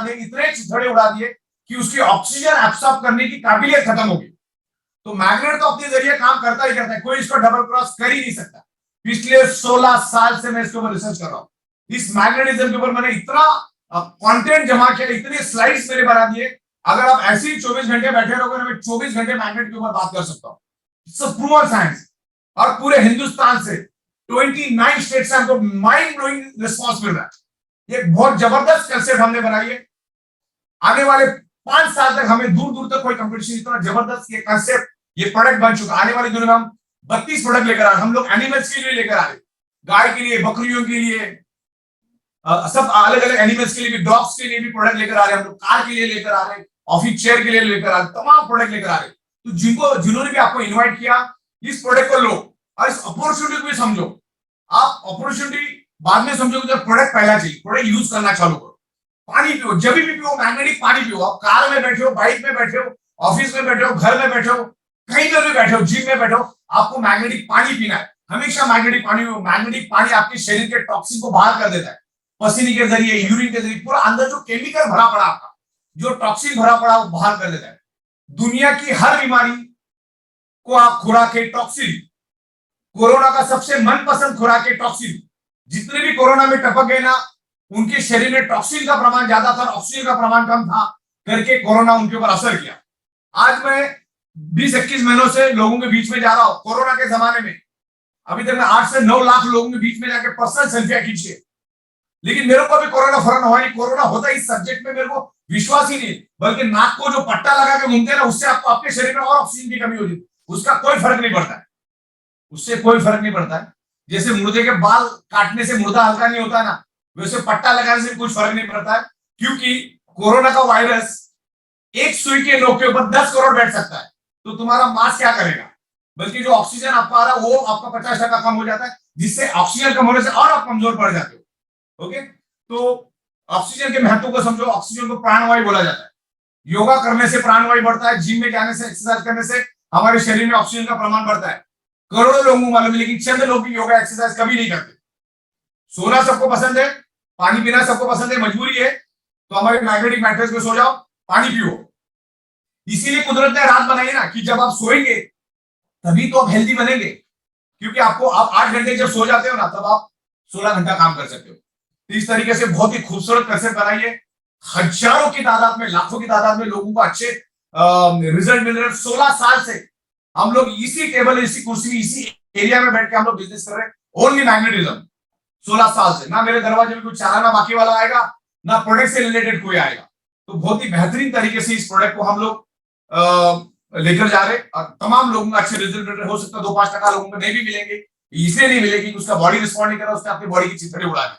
दिए कि उसकी ऑक्सीजन एब्सॉर्ब करने की काबिलियत खत्म हो गई। तो मैग्नेट तो अपने जरिए काम करता ही करता है, कोई इसको डबल क्रॉस कर ही नहीं सकता। पिछले 16 साल से मैं इसके ऊपर रिसर्च कर रहा हूं। इस मैग्नेटिज्म के ऊपर मैंने इतना कंटेंट जमा किया, इतने स्लाइड्स मैंने बना दिए। अगर आप ऐसे ही 24 घंटे बैठे रहोगे ना, मैं 24 घंटे मैग्नेट के ऊपर बात कर सकता हूँ। It's a proven science. और पूरे हिंदुस्तान से 29 स्टेट से हमको माइंड ब्लोइंग रिस्पॉन्स मिल रहा है। ये बहुत जबरदस्त कंसेप्ट हमने बनाई है। आने वाले 5 साल तक हमें दूर दूर तक कोई कंपटीशन, इतना जबरदस्त ये कंसेप्ट, ये प्रोडक्ट बन चुका। आने वाली दुनिया में हम 32 प्रोडक्ट लेकर आ रहे हैं। हम लोग एनिमल्स के लिए लेकर आ रहे हैं, गाय के लिए, बकरियों के लिए, सब अलग अलग एनिमल्स के लिए भी, डॉग्स के लिए भी प्रोडक्ट लेकर आ रहे हैं हम लोग, कार के लिए लेकर आ रहे हैं, ऑफिस चेयर के लिए लेकर आ रहे हैं, तमाम प्रोडक्ट लेकर आ रहे हैं। तो जिन्होंने भी आपको इन्वाइट किया, इस प्रोडक्ट को लो और इस अपॉर्चुनिटी को भी समझो। आप अपॉर्चुनिटी बाद में समझोगे जब प्रोडक्ट पहला चाहिए, प्रोडक्ट यूज करना चालू करो। पानी पियो, जब भी पियो मैग्नेटिक पानी पियो। आप कार में बैठे हो, बाइक में बैठे हो, ऑफिस में बैठे हो, घर में बैठे हो, कहीं पर भी बैठे हो, जिम में बैठे हो, आपको मैग्नेटिक पानी पीना है। हमेशा मैग्नेटिक पानी पियो। मैग्नेटिक पानी आपके शरीर के टॉक्सिन को बाहर कर देता है, पसीने के जरिए, यूरिन के जरिए, पूरा अंदर जो केमिकल भरा पड़ा आपका, जो टॉक्सिन भरा पड़ा, वो बाहर कर देता है। दुनिया की हर बीमारी को आप खुराक है टॉक्सिन। कोरोना का सबसे मनपसंद खुराक है टॉक्सिन। जितने भी कोरोना में टपक गए ना, उनके शरीर में टॉक्सिन का प्रमाण ज्यादा था, ऑक्सीजन का प्रमाण कम था, करके कोरोना उनके ऊपर असर किया। आज मैं 20-21 महीनों से लोगों के बीच में जा रहा हूं। कोरोना के जमाने में अभी तक मैं 8 से 9 लाख लोगों के बीच में जाके पर्सनल सेल्फियां खींची, लेकिन मेरे को अभी कोरोना फौरन हुआ नहीं। कोरोना होता इस सब्जेक्ट में मेरे को विश्वास ही नहीं, बल्कि नाक को जो पट्टा लगा के घूमते हैं ना, उससे आपको आपके शरीर में और ऑक्सीजन की कमी होती है। उसका कोई फर्क नहीं पड़ता है, उससे कोई फर्क नहीं पड़ता है। जैसे मुर्दे के बाल काटने से मुर्दा हल्का नहीं होता है ना, वैसे पट्टा लगाने से कुछ फर्क नहीं पड़ता है। क्योंकि कोरोना का वायरस एक सुई के नोक के ऊपर 10 करोड़ बैठ सकता है। तो तुम्हारा मास्क क्या करेगा, बल्कि जो ऑक्सीजन आपका आ रहा है वो आपका 50% कम हो जाता है, जिससे ऑक्सीजन कम होने से और आप कमजोर पड़ जाते हो। ओके, तो ऑक्सीजन के महत्व को समझो। ऑक्सीजन को प्राणवायु बोला जाता है। योगा करने से प्राणवायु बढ़ता है, जिम में जाने से, एक्सरसाइज करने से हमारे शरीर में ऑक्सीजन का प्रमाण बढ़ता है। करोड़ों लोगों को मालूम है, लेकिन चंद लोग भी योगा एक्सरसाइज कभी नहीं करते। सोना सबको पसंद है, पानी पीना सबको पसंद है, मजबूरी है, तो हमारे मैग्नेटिक मैट्रेस में सो जाओ, पानी पियो। इसीलिए कुदरत ने रात बनाई ना, कि जब आप सोएंगे तभी तो आप हेल्दी बनेंगे। क्योंकि आपको, आप 8 घंटे जब सो जाते हो ना, तब आप 16 घंटा काम कर सकते हो। तो इस तरीके से बहुत ही खूबसूरत कंसेप्ट बनाइए। हजारों की तादाद में, लाखों की तादाद में लोगों को अच्छे रिजल्ट मिल रहे हैं। 16 साल से हम लोग इसी टेबल, इसी कुर्सी, इसी एरिया में बैठ के हम लोग बिजनेस कर रहे हैं, ओनली मैग्नेटिज्म। 16 साल से ना मेरे दरवाजे में कोई चालाना बाकी वाला आएगा, ना प्रोडक्ट से रिलेटेड कोई आएगा। तो बहुत ही बेहतरीन तरीके से इस प्रोडक्ट को हम लोग लेकर जा रहे, और तमाम लोगों को अच्छे रिजल्ट हो सकता है। 2-5% लोगों को नहीं भी मिलेंगे, इसलिए नहीं मिलेगी उसका बॉडी रिस्पॉन्ड नहीं कर रहा, उसने अपनी बॉडी की चिथड़े उड़ा दी।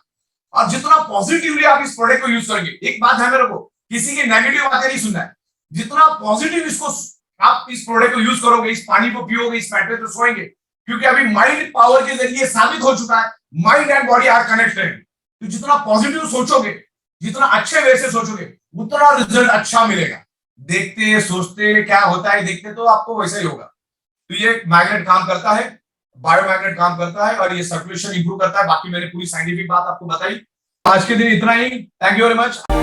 और जितना पॉजिटिवली आप इस प्रोडक्ट को यूज करेंगे, एक बात है मेरे को, किसी की नेगेटिव बातें नहीं सुनना है। जितना पॉजिटिव इसको आप इस प्रोडक्ट को यूज करोगे, इस पानी को पियोगे, इस मैट्रेस पे सोएंगे, क्योंकि अभी माइंड पावर के जरिए साबित हो चुका है, mind and body are connected. तो जितना पॉजिटिव सोचोगे, जितना अच्छे वे से सोचोगे, उतना रिजल्ट अच्छा मिलेगा। देखते सोचते क्या होता है, देखते तो आपको वैसा ही होगा। तो ये मैग्नेट काम करता है, बायोमैग्नेट काम करता है, और ये सर्कुलेशन इंप्रूव करता है। बाकी मैंने पूरी साइंटिफिक बात आपको बताई। आज के दिन इतना ही। Thank you very much.